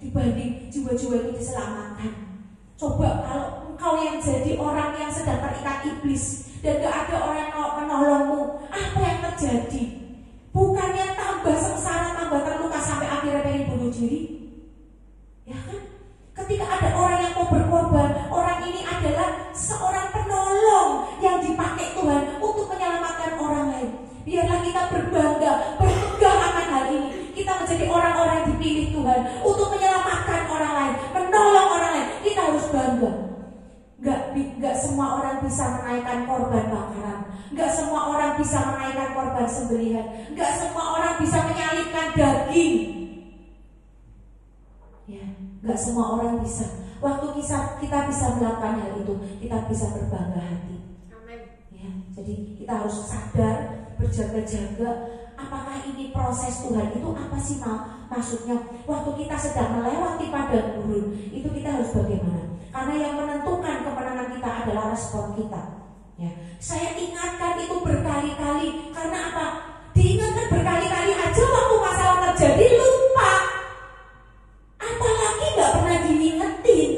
dibanding jiwa-jiwa itu diselamatkan. Coba kalau engkau yang jadi orang yang sedang terikat iblis dan gak ada orang yang menolongmu, apa yang terjadi? Bukannya tambah sengsara, tambah terluka sampai akhirnya pengen bunuh diri? Ya kan? Ketika ada orang yang mau berkorban, orang ini adalah seorang penolong yang dipakai Tuhan untuk menyelamatkan orang lain. Biarlah kita berbangga, berpegang akan hal ini. Kita menjadi orang-orang yang dipilih Tuhan untuk menyelamatkan orang lain, menolong orang lain. Kita harus bangga. Gak semua orang bisa menaikkan korban bakaran. Gak semua orang bisa menaikkan korban sembelihan. Gak semua orang bisa menyalipkan daging. Ya, gak semua orang bisa. Waktu kita bisa melakukan hal itu, kita bisa berbangga hati. Amin. Ya, jadi kita harus sadar, berjaga-jaga. Apakah ini proses Tuhan? Itu apa sih maksudnya? Waktu kita sedang melewati padang gurun, itu kita harus bagaimana? Karena yang menentukan kemenangan kita adalah respon kita. Ya, saya ingatkan itu berkali-kali. Karena apa? Diingatkan berkali-kali aja waktu masalah terjadi lupa. Apalagi gak pernah diingetin.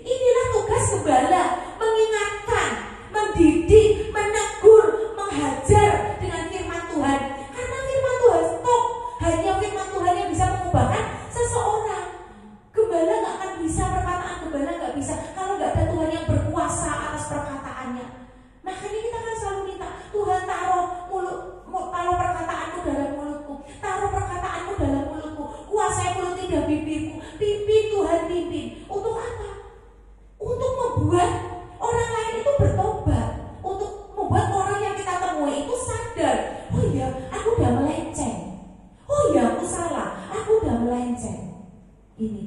Inilah tugas gembala, mengingatkan, mendidik, menegur, menghajar dengan firman Tuhan. Karena firman Tuhan stok, hanya firman Tuhan yang bisa mengubahkan seseorang. Gembala gak akan bisa, perkataan gembala gak bisa kalau gak ada Tuhan yang berkuasa atas perkataannya. Makanya kita kan selalu minta, Tuhan taruh perkataanmu dalam mulutku, taruh perkataanmu dalam mulutku, kuasai mulut lidah bibirku, pimpin Tuhan pimpin. Untuk apa? Untuk membuat orang lain itu bertobat, untuk membuat orang yang kita temui itu sadar, oh iya aku udah melenceng, oh iya aku salah, aku udah melenceng. Ini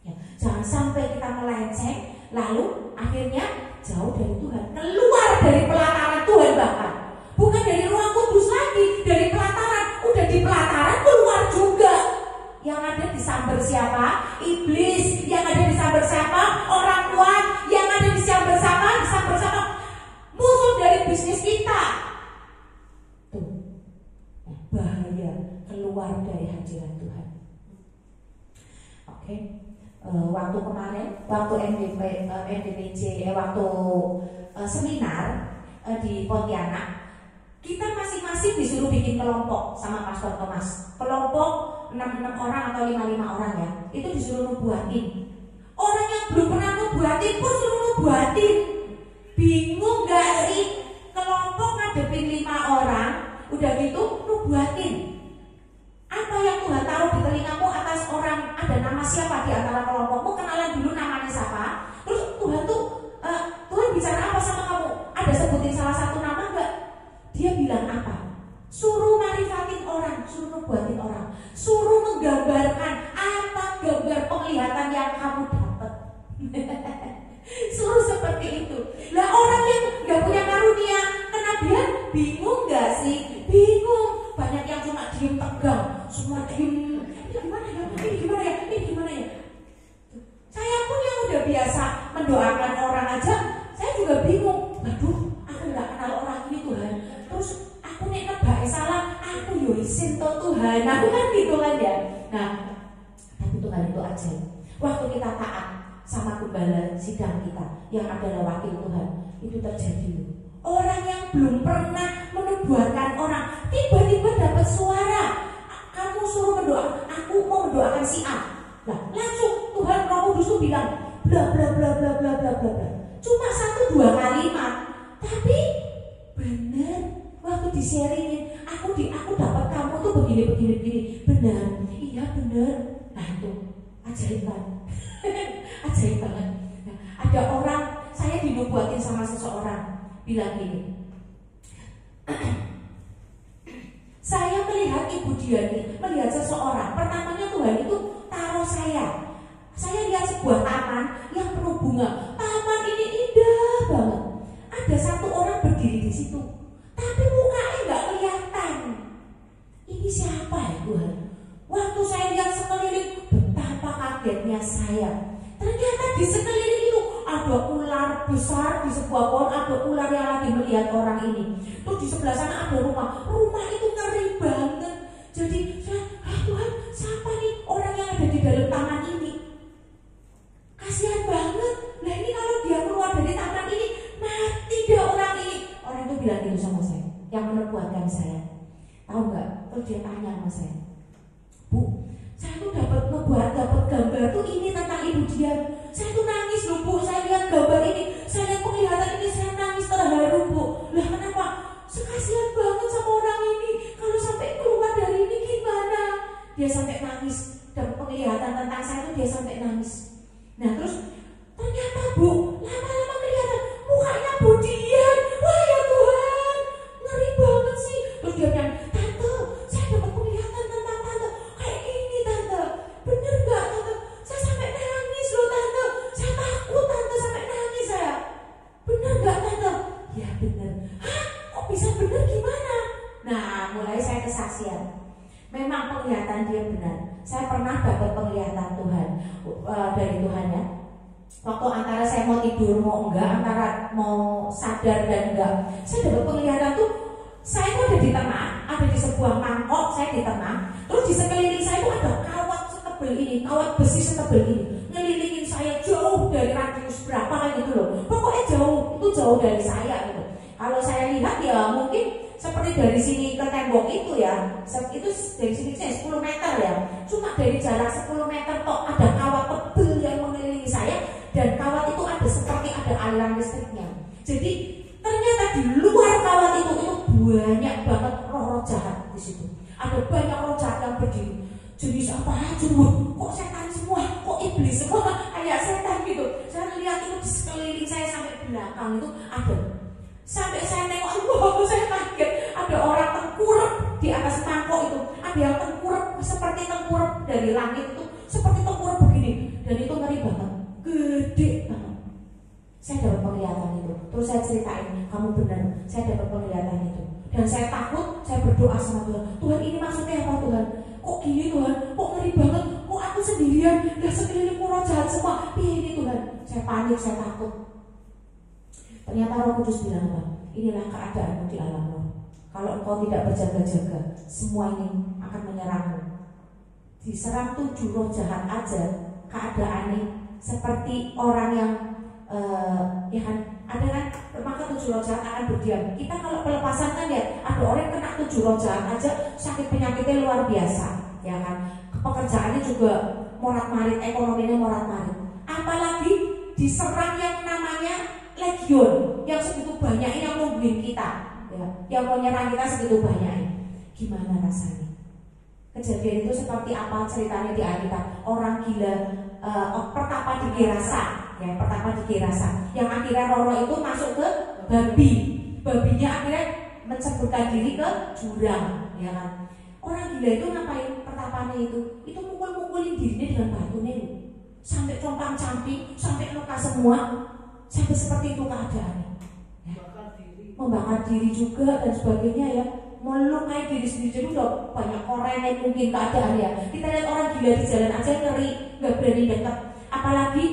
ya, jangan sampai kita melenceng lalu akhirnya jauh dari Tuhan, keluar dari pelataran Tuhan, bahkan bukan dari ruang kudus lagi, dari pelataran, udah di pelataran keluar juga. Yang ada disamber siapa? Iblis. Yang ada disamber siapa? Orang tua. Yang ada disamber siapa? Disamber siapa? Musuh dari bisnis kita. Tuh, bahaya keluar dari hadirat Tuhan. Oke. Waktu kemarin, waktu MDPJ, waktu seminar di Pontianak, kita masing-masing disuruh bikin kelompok sama Pastor Thomas. Kelompok 6 orang atau 5 orang ya. Itu disuruh nubuatin. Orang yang belum pernah nubuatin pun suruh nubuatin. Bingung gak sih? Kelompok ngadepin 5 orang, Udah gitu nubuatin. Apa yang Tuhan taruh di telingamu atas orang, ada nama siapa di antara kelompokmu, kenalan dulu namanya siapa. Terus Tuhan Tuhan bicara apa sama kamu? Ada sebutin salah satu nama enggak? Dia bilang apa? Suruh marifatin orang, suruh nubuatin orang, suruh menggambarkan apa gambar penglihatan yang kamu dapat. Suruh seperti itu. Lah orang yang nggak punya karunia kenabian bingung nggak sih? Bingung. Banyak yang cuma diem tegang, semua diem. Ini gimana ya? Ini gimana ya? Ini gimana ya? Saya pun yang udah biasa mendoakan orang aja, saya juga bingung. Waduh, aku nggak kenal orang ini Tuhan. Terus aku nek nebake salah, aku yo isin to Tuhan. Aku kan gitu kan ya. Nah, tapi Tuhan itu aja. Waktu kita taat sama gembala sidang kita yang adalah wakil Tuhan, itu terjadi. Orang yang belum pernah menubuatkan orang tiba-tiba dapat suara, kamu suruh berdoa, aku mau mendoakan si A. Lah langsung Tuhan Roh Kudus tuh bilang bla bla bla bla bla bla bla. Cuma 1-2 kalimat, tapi benar waktu di-sharingin, aku dapat kamu tuh begini. Benar, iya benar. Nah itu ajaib kan. Ajaib banget. Nah, ada orang, saya dinubuatin sama seseorang, bilang gini, saya melihat Ibu Diani, melihat seseorang. Pertamanya Tuhan itu taruh saya lihat sebuah taman yang penuh bunga. Taman ini indah banget. Ada satu orang berdiri di situ, tapi mukanya nggak kelihatan. Ini siapa ya Tuhan? Waktu saya lihat sekeliling, betapa kagetnya saya. Ternyata di sekeliling itu ada ular besar di sebuah pohon, ada ular yang lagi melihat orang ini. Terus di sebelah sana ada rumah itu ngeri banget. Jadi saya, Tuhan, siapa nih orang yang ada di dalam taman ini? Kasihan banget. Nah ini kalau dia keluar dari taman ini, mati dia orang ini. Orang itu bilang gitu sama saya, yang menubuatkan saya. Tahu nggak? Terus dia tanya sama saya, Bu, saya tuh dapat gambar tuh ini tentang Ibu Dian. Saya tuh nangis loh Bu, saya lihat gambar ini, saya lihat penglihatan ini, saya nangis terharu Bu. Lah kenapa? Sekasian banget sama orang ini. Kalau sampai keluar dari ini gimana? Dia sampai nangis. Dan penglihatan tentang saya tuh dia sampai nangis. Nah terus ternyata Bu, lama-lama kelihatan mukanya Bu Dian. Wah ya Tuhan, ngeri banget sih. Terus dia bilang, Tante, saya dapat penglihatan tentang Tante kayak gini Tante. Bener gak Tante? Saya sampai nangis loh Tante. Saya takut Tante, sampai nangis saya. Bener gak Tante? Ya bener. Hah? Kok bisa bener gimana? Nah mulai saya kesaksian. Memang penglihatan dia benar. Saya pernah dapat penglihatan Tuhan dari Tuhan ya. Waktu antara saya mau tidur mau enggak, antara mau sadar dan enggak, saya dapat penglihatan tuh. Saya tuh ada di tengah, ada di sebuah mangkok, saya di tengah. Terus di sekeliling saya tuh ada kawat setebel ini, kawat besi setebel ini, ngelilingin saya jauh dari radius berapa kayak gitu loh. Pokoknya jauh dari saya gitu. Kalau saya lihat ya mungkin seperti dari sini ke tembok itu ya, itu dari sini ke 10 meter ya. Cuma dari jarak 10 meter kok ada kawat tebel yang mengelilingi saya. Dan kawat itu ada seperti ada aliran listriknya. Jadi ternyata di luar kawat itu banyak banget roh jahat di situ. Ada banyak roh jahat yang berdiri. Jenis apa aja Bu? Kok setan semua? Kok iblis semua? Kayak setan gitu. Saya lihat itu di sekeliling saya sampai belakang itu ada. Sampai saya nengok, wah saya kaget. Ada orang tengkurap di atas mangkok itu. Ada yang tengkurap seperti tengkurap dari langit itu, seperti tengkurap begini. Dan itu ngeri banget, gede banget. Saya dapat penglihatan itu. Terus saya ceritain, kamu benar, saya dapat penglihatan itu. Dan saya takut, saya berdoa sama Tuhan. Tuhan ini maksudnya apa Tuhan? Kok gini Tuhan? Kok ngeri banget? Kok aku sendirian? Dan sekelilingku roh jahat semua. Ini Tuhan. Saya panik, saya takut. Ternyata Roh Kudus bilang apa? Inilah keadaanmu di alam roh. Kalau engkau tidak berjaga-jaga, semua ini akan menyerangmu. Diserang 7 roh jahat aja, keadaannya seperti orang yang ya kan, ada kan, maka 7 roh jahat akan berdiam. Kita kalau pelepasan kan ya, ada orang yang kena 7 roh jahat aja, sakit penyakitnya luar biasa, ya kan. Pekerjaannya juga morat-marit, ekonominya morat-marit. Apalagi diserang yang namanya legion, yang segitu banyak yang nungguin kita. ya, yang mau nyerang kita segitu banyak. Gimana rasanya? Kejadian itu seperti apa ceritanya di Alkitab? Orang gila pertapa di Gerasa, ya, pertapa di Gerasa. Yang akhirnya Roro itu masuk ke babi. Babinya akhirnya menceburkan diri ke jurang, ya kan? Orang gila itu ngapain pertapanya itu? Itu mukul-mukulin dirinya dengan batu nih, sampai compang-camping, sampai luka semua, sampai seperti itu keadaannya. Ya. Membakar diri juga dan sebagainya ya. Melukai diri sendiri, jadi udah banyak orang yang mungkin keadaan ya. Kita lihat orang gila di jalan aja ngeri, nggak berani dekat. Apalagi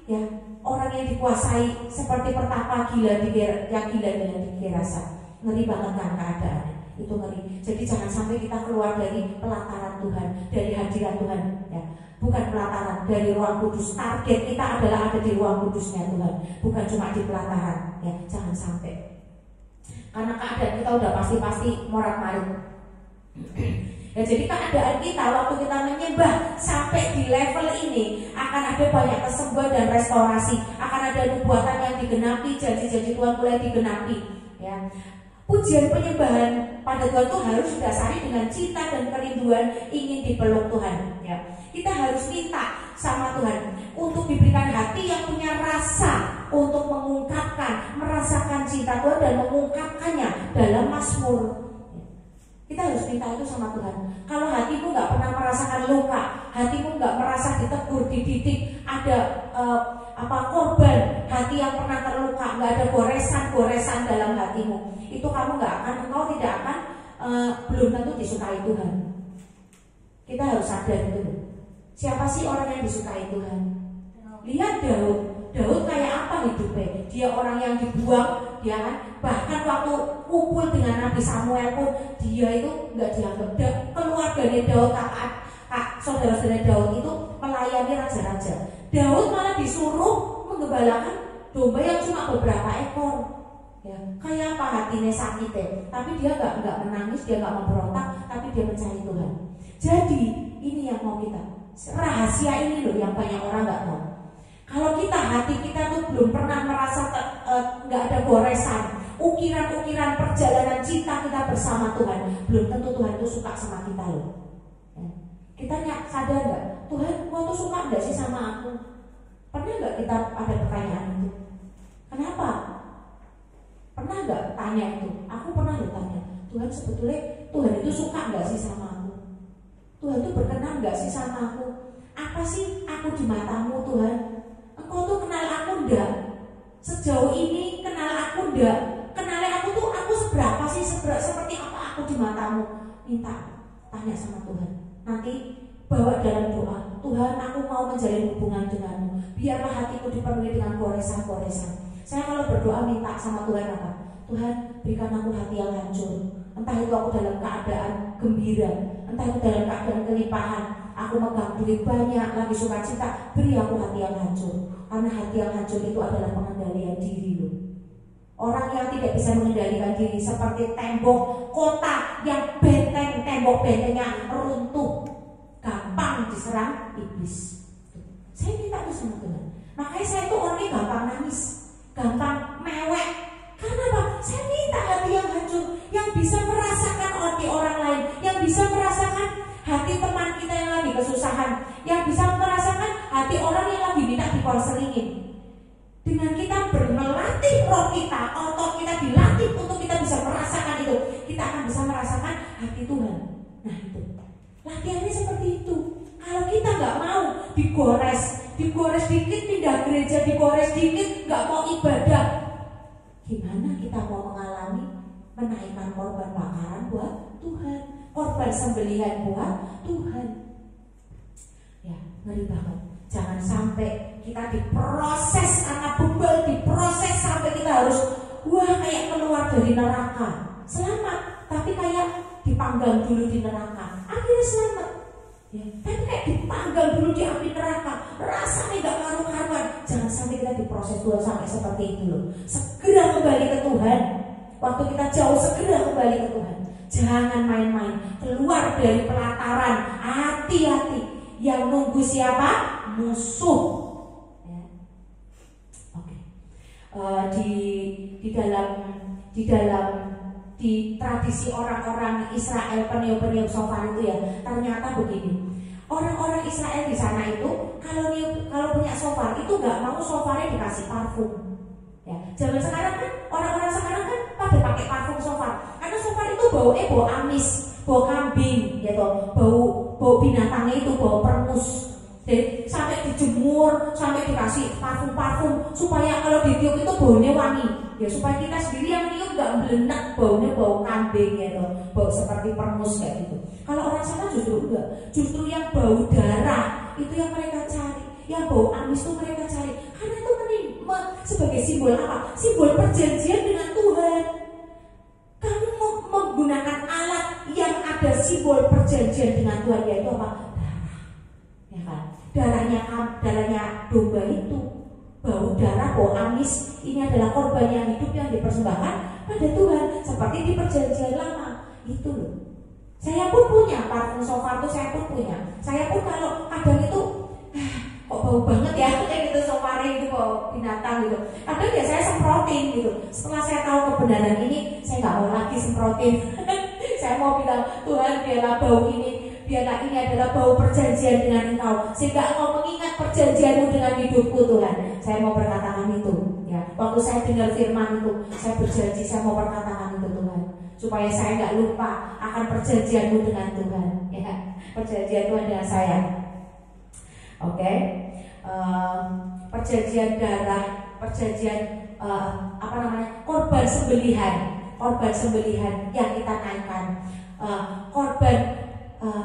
ya orang yang dikuasai seperti pertapa gila yang gila di Gerasa, ngeri banget kan keadaannya. Itu ngeri. Jadi jangan sampai kita keluar dari pelataran Tuhan, dari hadirat Tuhan, ya. Bukan pelataran, dari ruang kudus. Target kita adalah ada di ruang kudusnya Tuhan, bukan cuma di pelataran, ya. Jangan sampai. Karena keadaan kita udah pasti morat-marit. Ya, jadi keadaan kita waktu kita menyembah sampai di level ini akan ada banyak kesembuhan dan restorasi, akan ada nubuatan yang digenapi, janji-janji Tuhan mulai digenapi. Ya. Pujian penyembahan pada Tuhan itu harus didasari dengan cinta dan kerinduan ingin dipeluk Tuhan. Ya. Kita harus minta sama Tuhan untuk diberikan hati yang punya rasa untuk mengungkapkan, merasakan cinta Tuhan dan mengungkapkannya dalam Mazmur. Kita harus minta itu sama Tuhan. Kalau hatimu nggak pernah merasakan luka, hatimu nggak merasa ditegur, dididik, ada korban, hati yang pernah terluka, nggak ada goresan dalam hatimu, itu engkau tidak akan belum tentu disukai Tuhan. Kita harus sadar itu. Siapa sih orang yang disukai Tuhan? Lihat Daud kayak apa hidupnya? Dia orang yang dibuang, dia kan. Bahkan waktu kumpul dengan Nabi Samuel pun dia itu nggak dianggap. Keluarganya Daud, saudara-saudara Daud itu melayani raja-raja. Daud malah disuruh menggembalakan domba yang cuma beberapa ekor. Ya, kayak apa hatinya sakitnya? Tapi dia nggak menangis, dia nggak memberontak, tapi dia mencari Tuhan. Jadi ini yang mau kita. Rahasia ini loh yang banyak orang nggak tahu. Kalau hati kita tuh belum pernah merasa nggak ada goresan, ukiran-ukiran perjalanan cinta kita bersama Tuhan, belum tentu Tuhan itu suka sama kita loh. Ya. Kita sadar nggak, Tuhan, kau tuh suka nggak sih sama aku? Pernah nggak kita ada pertanyaan itu? Kenapa? Pernah nggak tanya itu? Aku pernah tanya, Tuhan sebetulnya Tuhan itu suka nggak sih sama aku? Tuhan itu berkenan nggak sih sama aku? Apa sih aku di matamu Tuhan? Engkau tuh kenal aku enggak? Sejauh ini kenal aku enggak? Kenalnya aku tuh seberapa sih? Seperti apa aku di matamu? Minta, tanya sama Tuhan. Nanti bawa dalam doa, Tuhan aku mau menjalin hubungan denganmu. Biarlah hatiku dipenuhi dengan goresan-goresan. Saya kalau berdoa minta sama Tuhan apa? Tuhan berikan aku hati yang hancur. Entah itu aku dalam keadaan gembira, entah itu dalam keadaan kelimpahan, aku megang duit banyak, lagi sukacita, beri aku hati yang hancur. Karena hati yang hancur itu adalah pengendalian diri loh. Orang yang tidak bisa mengendalikan diri seperti tembok kota yang tembok bentengnya runtuh, gampang diserang iblis. Saya minta itu sama Tuhan. Makanya saya itu orangnya gampang nangis, gampang mewek. Karena apa? Saya minta hati yang hancur, yang bisa merasakan hati orang lain, yang bisa merasakan hati teman kita yang lagi kesusahan, yang bisa merasakan hati orang yang lagi minta dikonselingin. Dengan kita melatih roh kita, otot kita dilatih untuk kita bisa merasakan itu, kita akan bisa merasakan hati Tuhan. Nah itu, latihannya seperti itu. Kalau kita nggak mau digores dikit pindah gereja, digores dikit nggak mau ibadah, gimana kita mau mengalami menaikkan korban bakaran buat Tuhan, korban sembelihan buat Tuhan? Ya, ngeri banget. Jangan sampai kita diproses karena bebal, diproses sampai kita harus kayak keluar dari neraka. Selamat, tapi kayak dipanggang dulu di neraka. Akhirnya selamat. Ya, tapi kayak dipanggang dulu di api neraka. Rasanya gak karu-karuan. Jangan sampai kita diproses Tuhan sampai seperti itu loh. Segera kembali ke Tuhan. Waktu kita jauh, segera kembali ke Tuhan. Jangan main-main. Keluar dari pelataran. Hati-hati. Yang nunggu siapa? Musuh. Ya. Oke. Di dalam di tradisi orang-orang Israel peniup-peniup shofar itu ya, ternyata begini. Orang-orang Israel di sana itu kalau punya shofar itu nggak mau shofarnya dikasih parfum. Ya, zaman sekarang kan orang-orang sekarang kan pada pakai parfum shofar. Karena shofar itu bau amis, bau kambing, gitu, bau binatangnya itu bau perengus. Jadi sampai dijemur, sampai dikasih parfum supaya kalau ditiup itu baunya wangi. Ya supaya kita sendiri yang niup nggak melenak baunya bau kambing gitu, bau seperti perengus kayak gitu. Kalau orang sana justru enggak, justru yang bau darah itu yang mereka cari, yang bau amis itu mereka cari. Karena itu sebagai simbol apa? Simbol perjanjian dengan Tuhan. Kamu mau menggunakan alat yang ada simbol perjanjian dengan Tuhan, yaitu apa? Ya kan? Darahnya domba itu bau darah, bau amis. Ini adalah korban yang hidup yang dipersembahkan pada Tuhan seperti di perjanjian lama itu loh. Saya pun punya parfum shofar itu, saya pun punya. Saya pun kalau kadang itu kok bau banget ya kayak gitu shofarnya itu, bau binatang gitu. Kadang ya saya semprotin gitu. Setelah saya tahu kebenaran ini, saya nggak mau lagi semprotin. Saya mau bilang, Tuhan biarlah bau ini, biarlah ini adalah bau perjanjian dengan Engkau, sehingga Engkau mengingat perjanjianmu dengan hidupku Tuhan. Saya mau berkatakan itu ya. Waktu saya dengar firman itu, saya berjanji saya mau berkatakan itu Tuhan, supaya saya nggak lupa akan perjanjianmu dengan Tuhan ya. Perjanjian Tuhan dengan saya. Oke. Perjanjian darah, perjanjian korban sembelihan yang kita naikkan, korban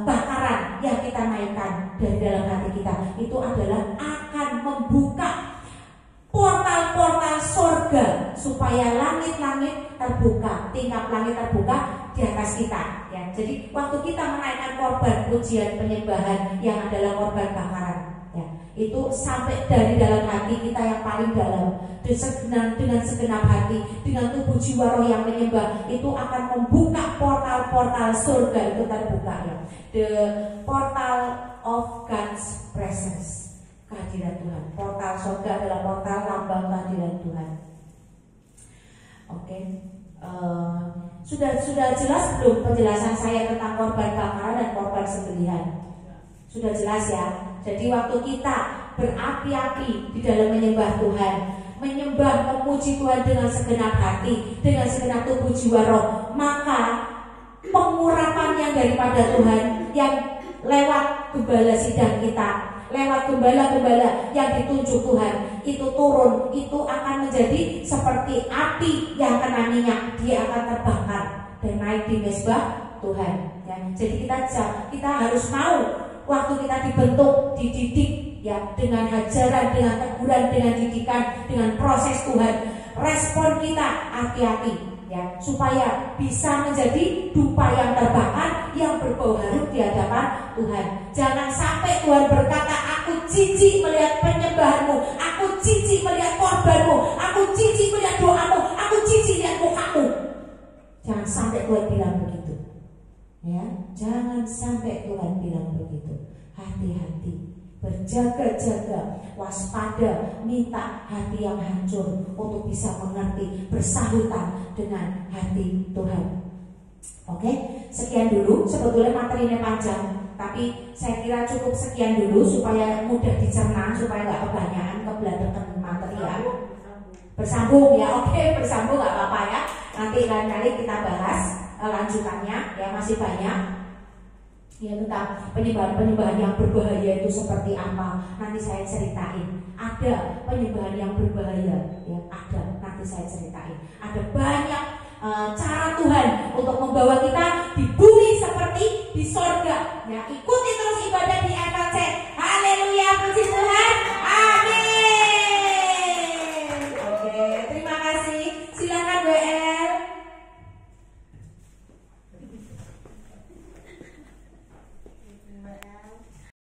bakaran yang kita naikkan dari dalam hati kita, itu adalah akan membuka portal-portal surga supaya langit-langit terbuka, tingkap langit terbuka di atas kita ya. Jadi waktu kita menaikkan korban pujian penyembahan yang adalah korban bakaran ya, itu sampai dari dalam hati kita yang paling dalam, dengan segenap hati, dengan tubuh jiwa roh yang menyembah, itu akan membuka portal-portal surga itu terbuka ya. The portal of God's presence, kehadiran Tuhan. Portal surga adalah portal lambang kehadiran Tuhan. Oke. Sudah jelas belum penjelasan saya tentang korban bakaran dan korban sembelihan? Sudah jelas ya. Jadi waktu kita berapi-api di dalam menyembah Tuhan, menyembah, memuji Tuhan dengan segenap hati, dengan segenap tubuh jiwa roh, maka pengurapan yang daripada Tuhan yang lewat gembala sidang kita, lewat gembala-gembala yang ditunjuk Tuhan, itu turun, itu akan menjadi seperti api yang kena minyak, dia akan terbakar dan naik di mezbah Tuhan ya. Jadi kita harus mau waktu kita dibentuk, dididik ya, dengan hajaran, dengan teguran, dengan didikan, dengan proses Tuhan, respon kita hati-hati ya, supaya bisa menjadi dupa yang terbakar, yang berbau harum di hadapan Tuhan. Jangan sampai Tuhan berkata, aku jijik melihat penyembahanmu, aku jijik melihat korbanmu, aku jijik melihat doamu, aku jijik melihat mukamu. Jangan sampai Tuhan bilang begitu ya, jangan sampai Tuhan bilang begitu. Hati-hati, berjaga-jaga, waspada, minta hati yang hancur untuk bisa mengerti, bersahutan dengan hati Tuhan. Oke, sekian dulu. Sebetulnya materinya panjang, tapi saya kira cukup sekian dulu supaya mudah dicerna, supaya nggak kebelakangan material. Bersambung ya, oke, bersambung nggak apa-apa ya. Nanti lain kali kita bahas lanjutannya ya, masih banyak ya tentang penyembahan yang berbahaya itu seperti apa. Nanti saya ceritain. Ada penyembahan yang berbahaya ya, ada, nanti saya ceritain. Ada banyak cara Tuhan untuk membawa kita di bumi seperti di sorga ya. Ikuti terus ibadah di FLC. Haleluya, puji Tuhan.